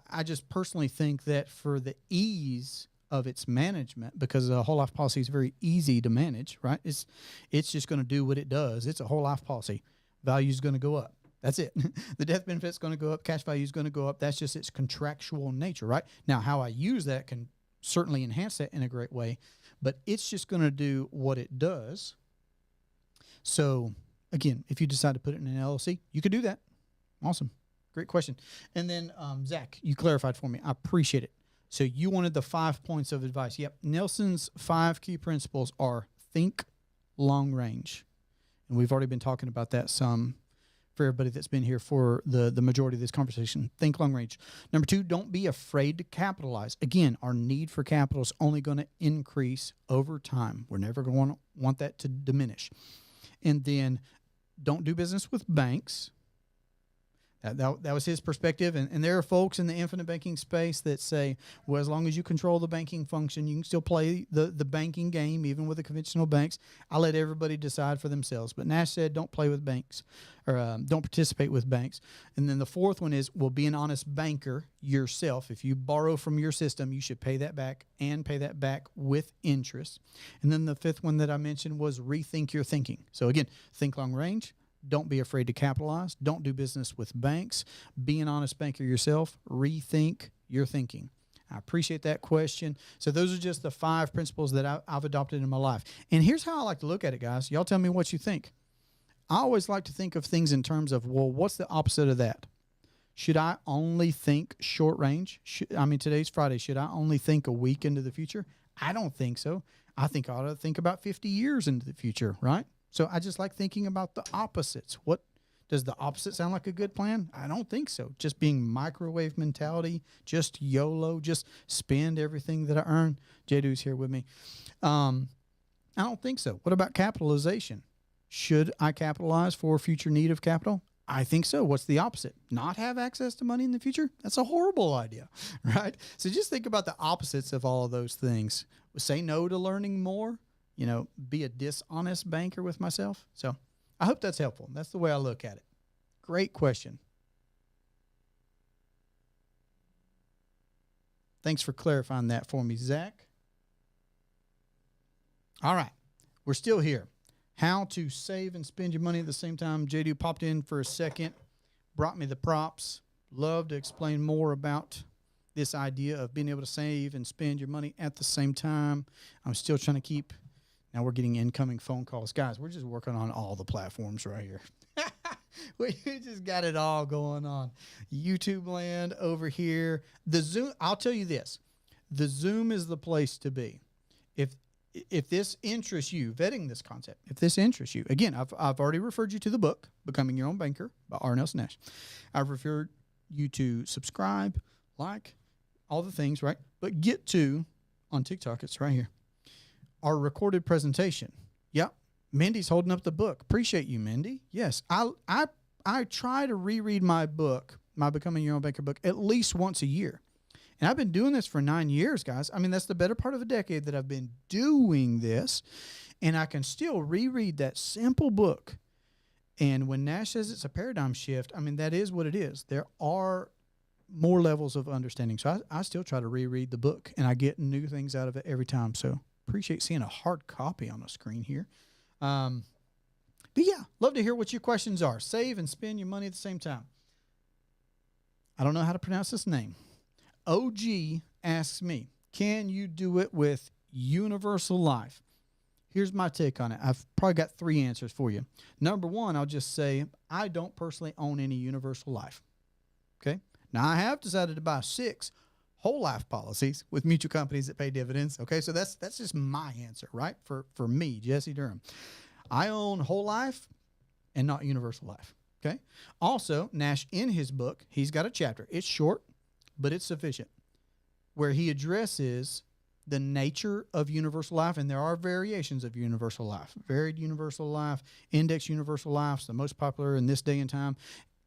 I just personally think that for the ease of its management, because a whole life policy is very easy to manage, right? It's just going to do what it does. It's a whole life policy. Value is going to go up. That's it. The death benefit is going to go up. Cash value is going to go up. That's just its contractual nature, right? Now, how I use that can certainly enhance that in a great way, but it's just going to do what it does. So again, if you decide to put it in an LLC, you could do that. Awesome. Great question. And then, Zach, you clarified for me. I appreciate it. So you wanted the 5 points of advice. Yep. Nelson's 5 key principles are: think long range. And we've already been talking about that some for everybody that's been here for the majority of this conversation. Think long range. Number 2, don't be afraid to capitalize. Again, our need for capital is only going to increase over time. We're never going to want that to diminish. And then don't do business with banks. That was his perspective. And there are folks in the infinite banking space that say, well, as long as you control the banking function, you can still play the banking game, even with the conventional banks. I let everybody decide for themselves. But Nash said, don't play with banks, or don't participate with banks. And then the 4th one is, well, be an honest banker yourself. If you borrow from your system, you should pay that back, and pay that back with interest. And then the 5th one that I mentioned was rethink your thinking. So again, think long range. Don't be afraid to capitalize. Don't do business with banks. Be an honest banker yourself. Rethink your thinking. I appreciate that question. So those are just the 5 principles that I've adopted in my life. And here's how I like to look at it, guys. Y'all tell me what you think. I always like to think of things in terms of, well, what's the opposite of that? Should I only think short range? Today's Friday. Should I only think a week into the future? I don't think so. I think I ought to think about 50 years into the future, right? So I just like thinking about the opposites. What does the opposite sound like a good plan? I don't think so. Just being microwave mentality, just YOLO, just spend everything that I earn. Jadu's here with me. I don't think so. What about capitalization? Should I capitalize for future need of capital? I think so. What's the opposite? Not have access to money in the future? That's a horrible idea, right? So just think about the opposites of all of those things. Say no to learning more. Be a dishonest banker with myself. So I hope that's helpful. That's the way I look at it. Great question. Thanks for clarifying that for me, Zach. All right. We're still here. how to save and spend your money at the same time. JD popped in for a second, brought me the props. Love to explain more about this idea of being able to save and spend your money at the same time. I'm still trying to keep. Now we're getting incoming phone calls. Guys, we're just working on all the platforms right here. We just got it all going on. YouTube land over here. The Zoom, I'll tell you this. The Zoom is the place to be. If this interests you, vetting this concept, if this interests you, again, I've already referred you to the book, Becoming Your Own Banker by R. Nelson Nash. I've referred you to subscribe, like, all the things, right? But get to, on TikTok, it's right here, our recorded presentation. Yep. Mindy's holding up the book. Appreciate you, Mindy. Yes. I try to reread my book, my Becoming Your Own Banker book, at least once a year. And I've been doing this for 9 years, guys. I mean, that's the better part of a decade that I've been doing this. And I can still reread that simple book. And when Nash says it's a paradigm shift, I mean, that is what it is. There are more levels of understanding. So I still try to reread the book, and I get new things out of it every time. So appreciate seeing a hard copy on the screen here. But yeah, love to hear what your questions are. Save and spend your money at the same time. I don't know how to pronounce this name. OG asks me, can you do it with Universal Life? Here's my take on it. I've probably got 3 answers for you. Number 1, I'll just say I don't personally own any Universal Life. Okay. Now I have decided to buy 6 whole life policies with mutual companies that pay dividends. Okay. So that's just my answer, right? For me, Jesse Durham. I own whole life and not Universal Life. Okay. Also, Nash, in his book, he's got a chapter. It's short, but it's sufficient, where he addresses the nature of universal life, and there are variations of universal life. Varied universal life, index universal life, the most popular in this day and time.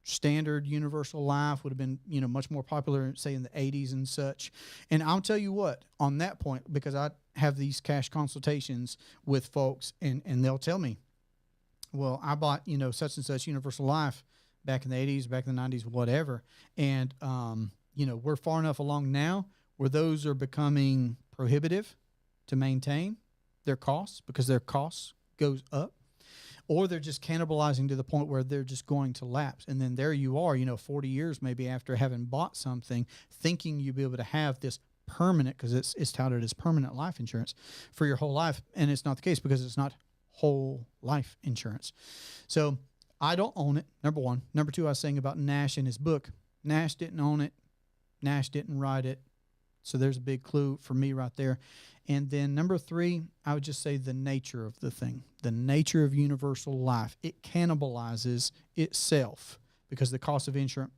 Standard universal life would have been, much more popular, say, in the 80s and such. And I'll tell you what, on that point, because I have these cash consultations with folks, and they'll tell me, well, I bought, such and such universal life back in the 80s, back in the 90s, whatever. And, we're far enough along now where those are becoming prohibitive to maintain their costs because their costs goes up, or they're just cannibalizing to the point where they're just going to lapse. And then there you are, 40 years maybe after having bought something, thinking you'll be able to have this permanent, because it's touted as permanent life insurance for your whole life. And it's not the case because it's not whole life insurance. So I don't own it, number 1. Number 2, I was saying about Nash in his book. Nash didn't own it. Nash didn't write it. So there's a big clue for me right there. And then number 3, I would just say the nature of the thing, the nature of universal life. It cannibalizes itself because the cost of insurance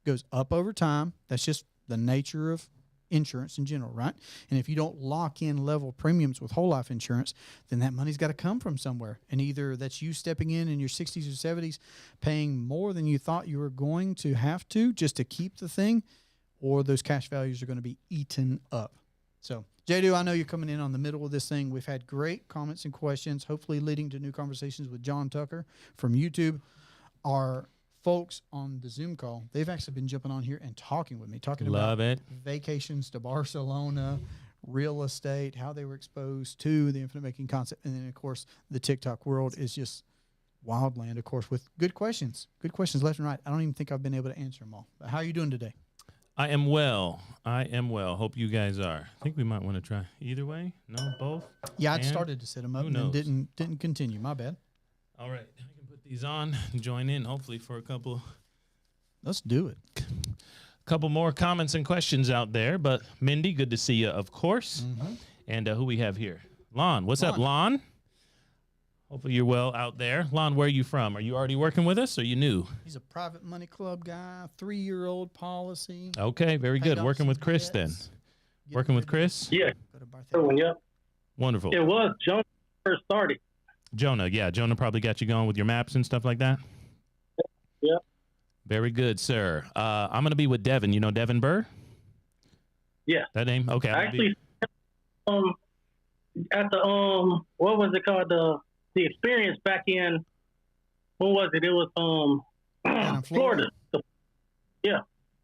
goes up over time. That's just the nature of insurance in general, right? And if you don't lock in level premiums with whole life insurance, then that money's got to come from somewhere. And either that's you stepping in your 60s or 70s, paying more than you thought you were going to have to just to keep the thing, or those cash values are going to be eaten up. So, Jadu, I know you're coming in on the middle of this thing. We've had great comments and questions, hopefully leading to new conversations with John Tucker from YouTube. Our folks on the Zoom call, they've actually been jumping on here and talking with me, talking about vacations to Barcelona, real estate, how they were exposed to the infinite banking concept. And then, of course, the TikTok world is just wildland, of course, with good questions left and right. I don't even think I've been able to answer them all. But how are you doing today? I am well. Hope you guys are. I think we might want to try either way. No, both. Yeah, I started to set them up and then didn't continue. My bad. All right, I can put these on and join in. Hopefully for a couple. Let's do it. Couple more comments and questions out there. But Mindy, good to see you, of course. Mm-hmm. And who we have here? Lon. What's up, Lon? Hopefully you're well out there. Lon, where are you from? Are you already working with us or are you new? He's a private money club guy, 3-year-old policy. Okay, very good. Working with Chris then. Working with Chris? Yeah. Yep. Wonderful. It was Jonah first started. Jonah, yeah. Jonah probably got you going with your maps and stuff like that? Yeah. Very good, sir. I'm going to be with Devin. You know Devin Burr? Yeah. That name? Okay. Actually, at the, what was it called? The experience back in, when was it? It was Florida. Yeah.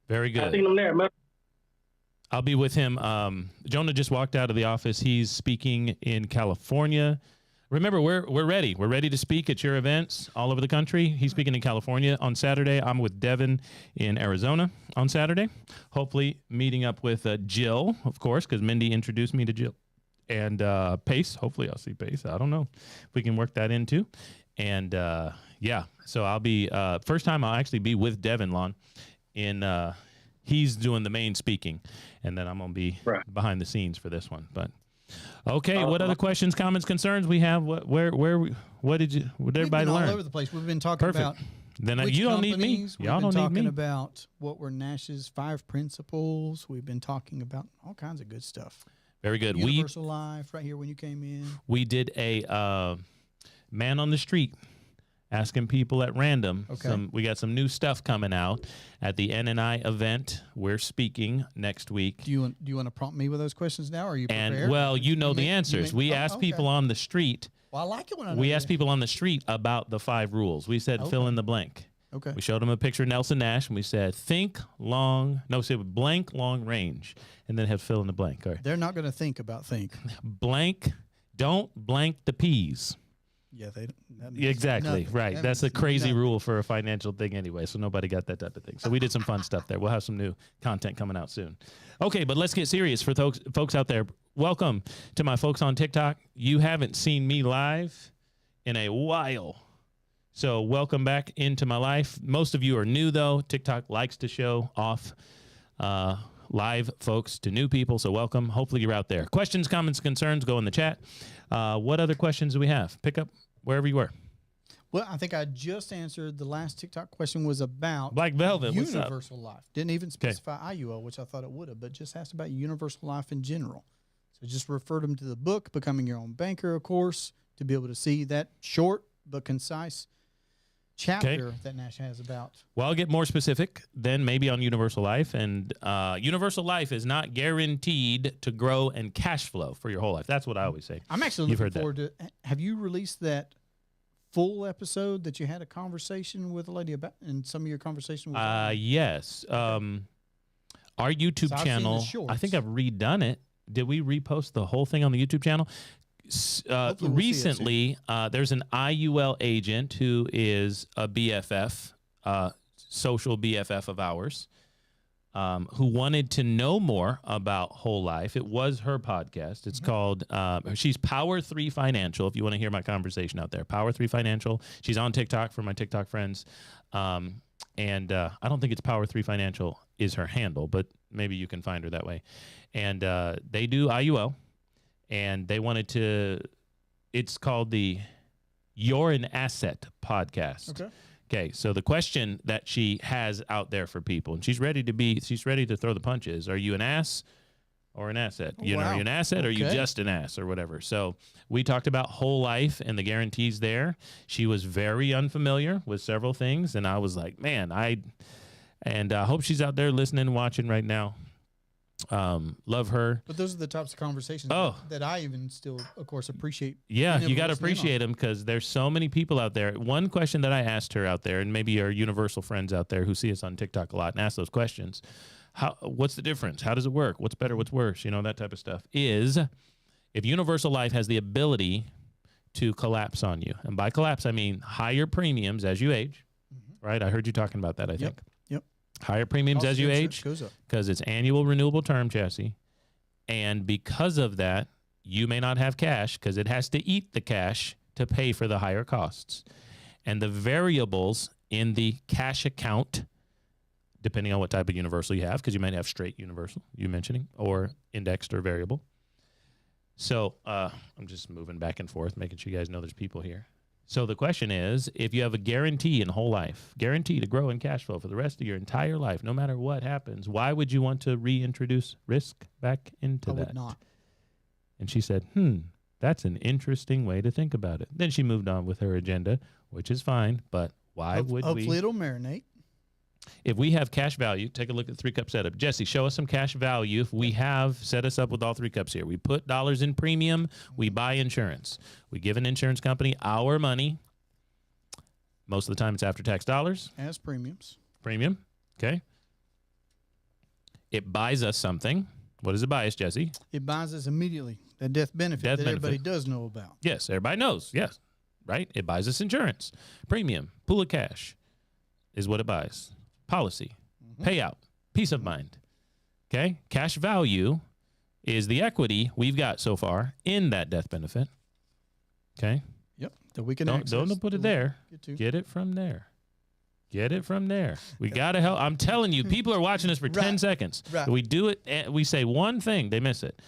Very good. I seen him there. I'll be with him. Jonah just walked out of the office. He's speaking in California remember, we're ready. We're ready to speak at your events all over the country. He's speaking in California on Saturday. I'm with Devin in Arizona on Saturday. Hopefully meeting up with Jill, of course, because Mindy introduced me to Jill. And Pace. Hopefully I'll see Pace. I don't know if we can work that in too. And yeah, so I'll be first time I'll actually be with Devin Lon in he's doing the main speaking, and then I'm gonna be behind the scenes for this one. But okay, what other questions, comments, concerns we have? What did everybody learn? All over the place. We've been talking about. Then you don't need me. Y'all don't need me. We've been talking about what were Nash's 5 principles. We've been talking about all kinds of good stuff. Very good. Universal Life right here when you came in. We did a man on the street asking people at random. Okay. We got some new stuff coming out at the NNI event. We're speaking next week. Do you want to prompt me with those questions now? Or are you prepared? And well, you know the answers. We asked people on the street. Well, I like it when I know we asked people on the street about the 5 rules. We said fill in the blank. Okay. We showed them a picture of Nelson Nash, and we said think long. No, say blank long range, and then have fill in the blank. All right. They're not going to think about think. Blank. Don't blank the P's. Yeah, exactly nothing. right. That's a crazy rule for a financial thing anyway. So nobody got that type of thing. So we did some fun stuff there. We'll have some new content coming out soon. Okay, but let's get serious for folks out there. Welcome to my folks on TikTok. You haven't seen me live in a while, so welcome back into my life. Most of you are new though. TikTok likes to show off live folks to new people, so welcome. Hopefully you're out there. Questions, comments, concerns, go in the chat. What other questions do we have? Pick up wherever you were. Well, I think I just answered the last TikTok question was about Black Velvet. Universal Life. Didn't even specify IUL, which I thought it would have, but just asked about Universal Life in general. So just referred them to the book, Becoming Your Own Banker, of course, to be able to see that short but concise chapter that Nash has about. Well, I'll get more specific then maybe on Universal Life. And Universal Life is not guaranteed to grow and cash flow for your whole life. That's what I always say. I'm actually looking forward to. Have you released that full episode that you had a conversation with a lady about in some of your conversations with yes. Our YouTube channel, I think I've redone it. Did we repost the whole thing on the YouTube channel? Recently, there's an IUL agent who is a BFF, social BFF of ours, who wanted to know more about whole life. It was her podcast. It's called, she's Power 3 Financial, if you want to hear my conversation out there. Power 3 Financial. She's on TikTok for my TikTok friends. And I don't think it's Power 3 Financial is her handle, but maybe you can find her that way. And they do IUL. And they wanted to, it's called the You're an Asset podcast. Okay. So the question that she has out there for people, and she's ready to throw the punches. Are you an ass or an asset? Are you an asset or are you just an ass or whatever? So we talked about whole life and the guarantees there. She was very unfamiliar with several things. And I was like, man, I hope she's out there listening and watching right now. Love her. But those are the types of conversations that I even still, of course, appreciate. Yeah, you got to appreciate them because there's so many people out there. One question that I asked her out there, and maybe our universal friends out there who see us on TikTok a lot and ask those questions, what's the difference? How does it work? What's better? What's worse? You know, that type of stuff. Is if Universal Life has the ability to collapse on you. And by collapse, I mean higher premiums as you age, right? I heard you talking about that, I think. Higher premiums as you age because it's annual renewable term chassis. And because of that, you may not have cash because it has to eat the cash to pay for the higher costs. And the variables in the cash account, depending on what type of universal you have, because you might have straight universal, you mentioning, or indexed or variable. So I'm just moving back and forth, making sure you guys know there's people here. So the question is, if you have a guarantee in whole life, guarantee to grow in cash flow for the rest of your entire life, no matter what happens, why would you want to reintroduce risk back into that? I would not. And she said, that's an interesting way to think about it. Then she moved on with her agenda, which is fine, but why would we? Hopefully it'll marinate. If we have cash value, take a look at the 3-cup setup. Jesse, show us some cash value. If we have set us up with all 3 cups here, we put dollars in premium, we buy insurance. We give an insurance company our money. Most of the time it's after-tax dollars. As premiums. Premium, okay. It buys us something. What does it buy us, Jesse? It buys us immediately That death benefit Death that everybody benefit. does know about. Yes, everybody knows. Yes, right? It buys us insurance. Premium, pool of cash is what it buys. Policy, payout, peace of mind. Okay? Cash value is the equity we've got so far in that death benefit. Okay? Yep. That we can Don't access. put it there. Get it from there. Get it from there. We got to help. I'm telling you, people are watching us for 10 seconds. Right. We do it, and we say one thing, they miss it.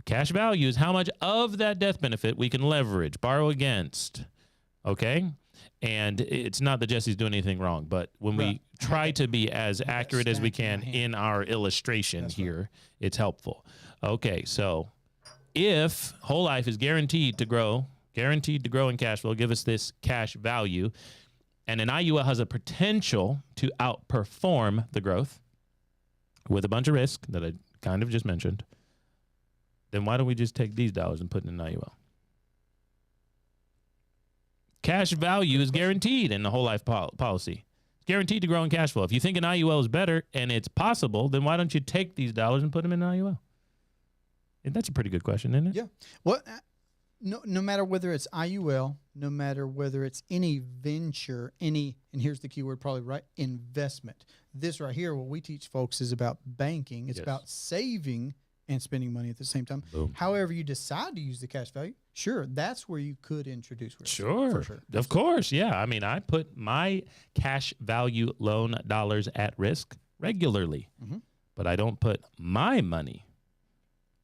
Cash value is how much of that death benefit we can leverage, borrow against. Okay? And it's not that Jesse's doing anything wrong, but when we try to be as accurate as we can in our illustration here, it's helpful. Okay, so if whole life is guaranteed to grow in cash flow, give us this cash value, and an IUL has a potential to outperform the growth with a bunch of risk that I kind of just mentioned, then why don't we just take these dollars and put it in an IUL? Cash value is guaranteed in the whole life policy. It's guaranteed to grow in cash flow. If you think an IUL is better and it's possible, then why don't you take these dollars and put them in an IUL? That's a pretty good question, isn't it? Yeah. Well, no matter whether it's IUL, no matter whether it's any venture, and here's the key word probably, right? Investment. This right here, what we teach folks is about banking. It's about saving and spending money at the same time. Boom. However you decide to use the cash value, sure, that's where you could introduce risk. Sure. For sure. Of course, yeah. I mean, I put my cash value loan dollars at risk regularly, but I don't put my money,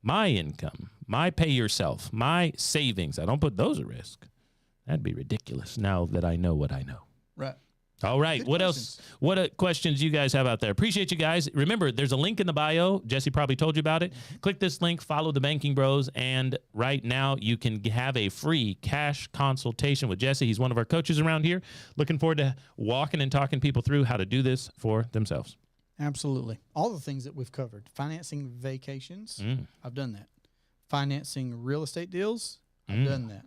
my income, my pay yourself, my savings, I don't put those at risk. That'd be ridiculous now that I know what I know. Right. All right. Good what questions. else? What questions you guys have out there? Appreciate you guys. Remember, there's a link in the bio. Jesse probably told you about it. Click this link, follow the Banking Bros, and right now you can have a free cash consultation with Jesse. He's one of our coaches around here. Looking forward to walking and talking people through how to do this for themselves. Absolutely. All the things that we've covered. Financing vacations, I've done that. Financing real estate deals, I've done that.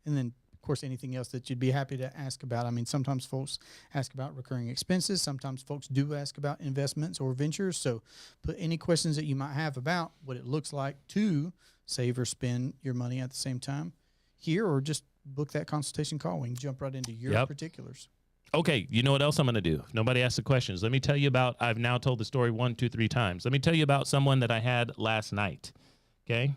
And then, of course, anything else that you'd be happy to ask about. I mean, sometimes folks ask about recurring expenses. Sometimes folks do ask about investments or ventures. So put any questions that you might have about what it looks like to save or spend your money at the same time here, or just book that consultation call. We can jump right into your particulars. Okay, you know what else I'm going to do? If nobody asks the questions, let me tell you about, I've now told the story 1, 2, 3 times. Let me tell you about someone that I had last night, okay?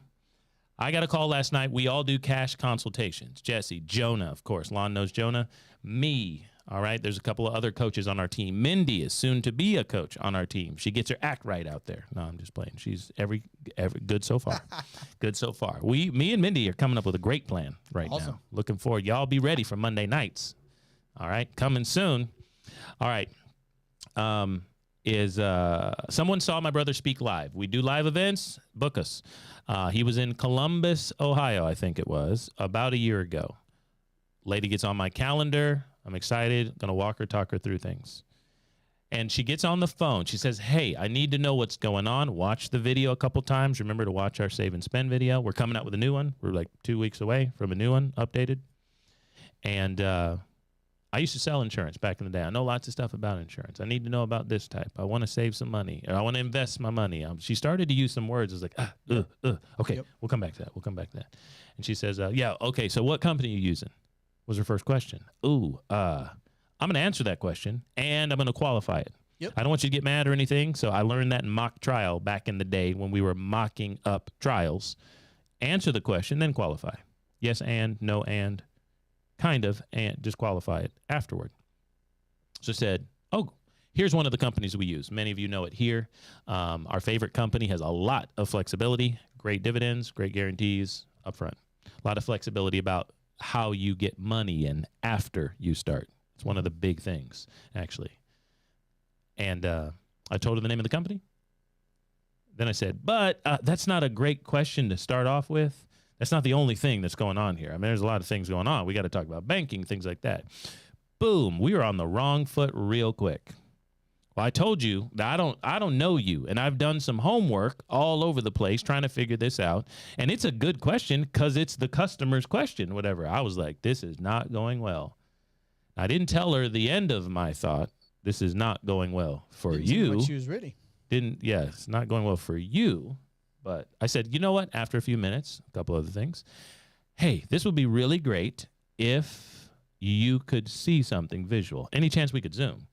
I got a call last night. We all do cash consultations. Jesse, Jonah, of course. Lon knows Jonah. Me, all right? There's a couple of other coaches on our team. Mindy is soon to be a coach on our team. She gets her act right out there. No, I'm just playing. She's every good so far. Good so far. Me and Mindy are coming up with a great plan right now. Looking forward. Y'all be ready for Monday nights. All right, coming soon. All right, someone saw my brother speak live. We do live events. Book us. He was in Columbus, Ohio, I think it was, about a year ago. Lady gets on my calendar. I'm excited. Going to walk her, talk her through things. And she gets on the phone. She says, hey, I need to know what's going on. Watch the video a couple times. Remember to watch our Save and Spend video. We're coming out with a new one. We're like 2 weeks away from a new one, updated. And I used to sell insurance back in the day. I know lots of stuff about insurance. I need to know about this type. I want to save some money, or I want to invest my money. She started to use some words. I was like, okay, we'll come back to that. We'll come back to that. And she says, yeah, okay, so what company are you using? Was her first question. I'm going to answer that question, and I'm going to qualify it. Yep. I don't want you to get mad or anything, so I learned that in mock trial back in the day when we were mocking up trials. Answer the question, then qualify. Yes and, no and. Kind of, and just qualify it afterward. So I said, here's one of the companies we use. Many of you know it here. Our favorite company has a lot of flexibility, great dividends, great guarantees up front. A lot of flexibility about how you get money in after you start. It's one of the big things, actually. And I told her the name of the company. Then I said, but that's not a great question to start off with. That's not the only thing that's going on here. I mean, there's a lot of things going on. We got to talk about banking, things like that. Boom, we were on the wrong foot real quick. Well, I told you that I don't know you, and I've done some homework all over the place trying to figure this out. And it's a good question because it's the customer's question, whatever. I was like, this is not going well. I didn't tell her the end of my thought. This is not going well for you. She was ready. It's not going well for you. But I said, you know what? After a few minutes, a couple other things. Hey, this would be really great if you could see something visual. Any chance we could Zoom?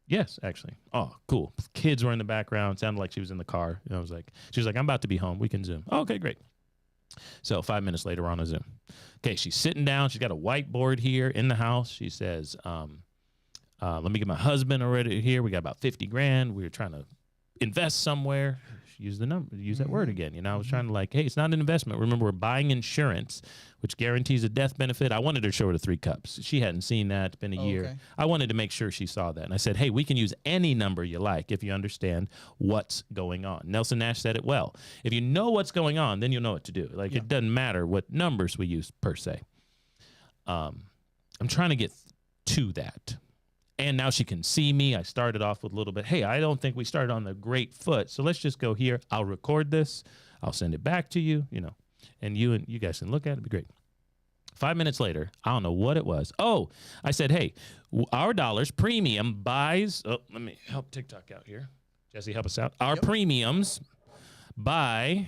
Yes, actually. Oh, cool. Kids were in the background. Sounded like she was in the car. And I was like, she was like, I'm about to be home. We can Zoom. Oh, okay, great. So 5 minutes later, we're on a Zoom. Okay, she's sitting down. She's got a whiteboard here in the house. She says, let me get my husband already here. We got about 50 grand. We were trying to invest somewhere. Use the number, use that word again. You know, I was trying to like, hey, it's not an investment. Remember, we're buying insurance, which guarantees a death benefit. I wanted her to show her the 3 cups. She hadn't seen that. It's been a year. Okay. I wanted to make sure she saw that. And I said, hey, we can use any number you like if you understand what's going on. Nelson Nash said it well. If you know what's going on, then you'll know what to do. Like, it doesn't matter what numbers we use per se. I'm trying to get to that. And now she can see me. I started off with a little bit, hey, I don't think we started on the great foot. So let's just go here. I'll record this. I'll send it back to you, you know, and you guys can look at it. It'd be great. 5 minutes later, I don't know what it was. Oh, I said, hey, our dollars premium buys. Oh, let me help TikTok out here. Jesse, help us out. Our premiums buy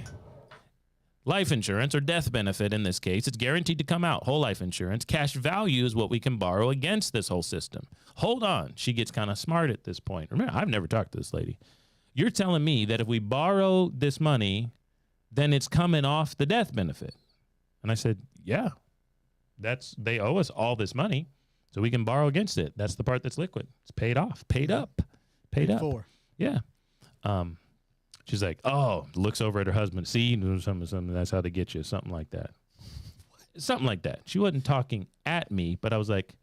life insurance or death benefit in this case. It's guaranteed to come out. Whole life insurance. Cash value is what we can borrow against this whole system. Hold on. She gets kind of smart at this point. Remember, I've never talked to this lady. You're telling me that if we borrow this money, then it's coming off the death benefit. And I said, yeah, they owe us all this money, so we can borrow against it. That's the part that's liquid. It's paid off, paid up. Yeah. She's like, oh, looks over at her husband. See, something, that's how they get you. Something like that. Something like that. She wasn't talking at me, but I was like,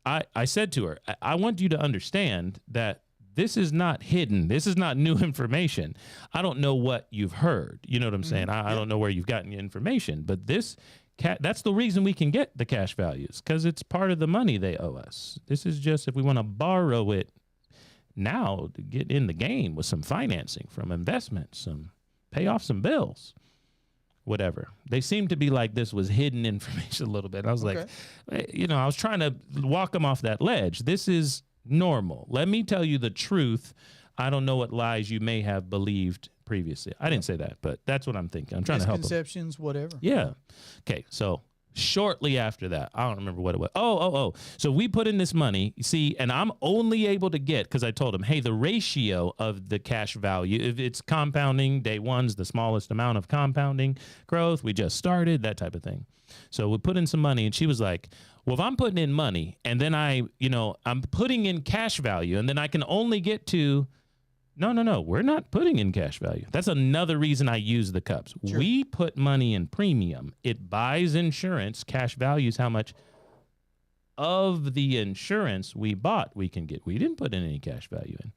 I said to her, I want you to understand that this is not hidden. This is not new information. I don't know what you've heard. You know what I'm saying? I don't know where you've gotten your information, but that's the reason we can get the cash values, because it's part of the money they owe us. This is just if we want to borrow it now to get in the game with some financing from investments, pay off some bills, whatever. They seem to be like this was hidden information a little bit. I was like, you know, I was trying to walk them off that ledge. This is normal. Let me tell you the truth. I don't know what lies you may have believed previously. I didn't say that, but that's what I'm thinking. I'm trying to help them. Misconceptions, whatever. Yeah. Okay, so shortly after that, I don't remember what it was. Oh. So we put in this money, you see, and I'm only able to get, because I told him, hey, the ratio of the cash value, if it's compounding, day one's the smallest amount of compounding growth. We just started, that type of thing. So we put in some money, and she was like, well, if I'm putting in money and then I'm putting in cash value, and then I can only get to, no, we're not putting in cash value. That's another reason I use the cups. Sure. We put money in premium. It buys insurance. Cash value is how much of the insurance we bought we can get. We didn't put in any cash value in.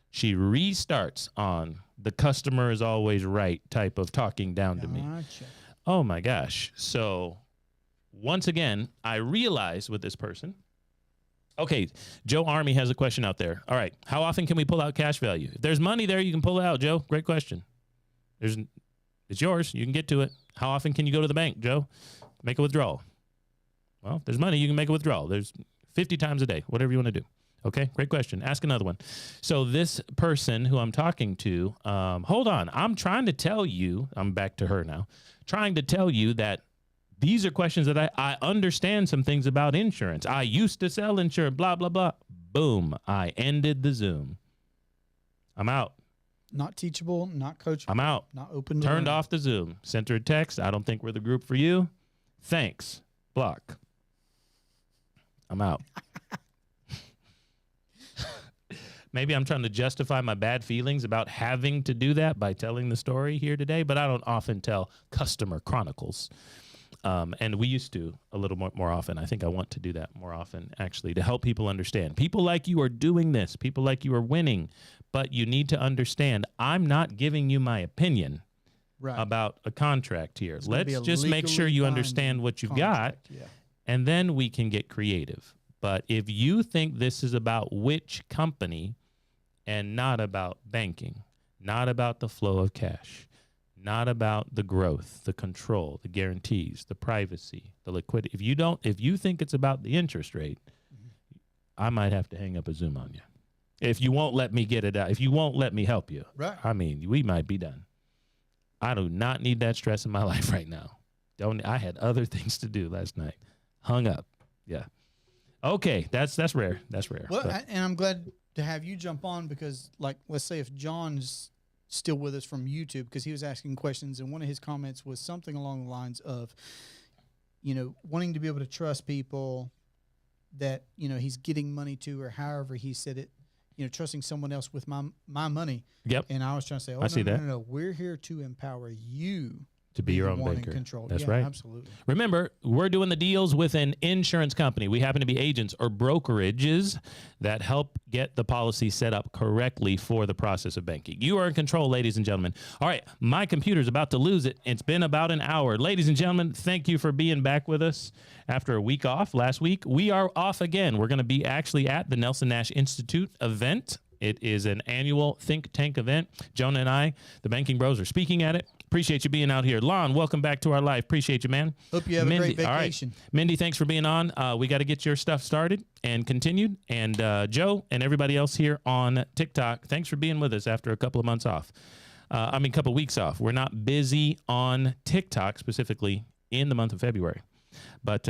She restarts on the customer is always right type of talking down to me. Oh my gosh. So once again, I realized with this person, okay, Joe Army has a question out there. All right, how often can we pull out cash value? If there's money there, you can pull it out, Joe. Great question. It's yours. You can get to it. How often can you go to the bank, Joe? Make a withdrawal. Well, if there's money, you can make a withdrawal. There's 50 times a day, whatever you want to do. Okay, great question. Ask another one. So this person who I'm talking to, hold on. I'm trying to tell you, I'm back to her now, trying to tell you that these are questions that I understand some things about insurance. I used to sell insurance, blah, blah, blah. Boom. I ended the Zoom. I'm out. Not teachable, not coachable. I'm out. Not open. Turned off the Zoom. Sent her a text. I don't think we're the group for you. Thanks. Block. I'm out. Maybe I'm trying to justify my bad feelings about having to do that by telling the story here today, but I don't often tell customer chronicles. And we used to a little more often. I think I want to do that more often, actually, to help people understand. People like you are doing this. People like you are winning. But you need to understand, I'm not giving you my opinion about a contract here. Let's just make sure you understand what you've got, and then we can get creative. But if you think this is about which company and not about banking, not about the flow of cash, not about the growth, the control, the guarantees, the privacy, the liquidity. If you think it's about the interest rate, I might have to hang up a Zoom on you. If you won't let me get it out, if you won't let me help you, I mean, we might be done. I do not need that stress in my life right now. I had other things to do last night. Hung up. Yeah. Okay, that's rare. That's rare. Well, and I'm glad to have you jump on because, like, let's say if John's still with us from YouTube, because he was asking questions, and one of his comments was something along the lines of, wanting to be able to trust people that, he's getting money to, or however he said it, trusting someone else with my money. Yep. And I was trying to say, I see that. No. We're here to empower you to be your own one banker. in control. That's yeah, right. Absolutely. Remember, we're doing the deals with an insurance company. We happen to be agents or brokerages that help get the policy set up correctly for the process of banking. You are in control, ladies and gentlemen. All right, my computer's about to lose it. It's been about an hour. Ladies and gentlemen, thank you for being back with us after a week off last week. We are off again. We're going to be actually at the Nelson Nash Institute event. It is an annual think tank event. Jonah and I, the Banking Bros, are speaking at it. Appreciate you being out here. Lon, welcome back to our live. Appreciate you, man. Hope you have a great vacation. All right. Mindy, thanks for being on. We got to get your stuff started and continued. And Joe and everybody else here on TikTok, thanks for being with us after a couple of months off. Couple of weeks off. We're not busy on TikTok specifically in the month of February. But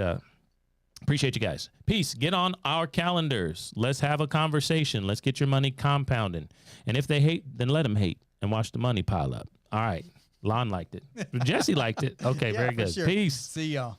appreciate you guys. Peace. Get on our calendars. Let's have a conversation. Let's get your money compounding. And if they hate, then let them hate and watch the money pile up. All right. Lon liked it. Jesse liked it. Okay, Yeah, very good. sure. Peace. See y'all.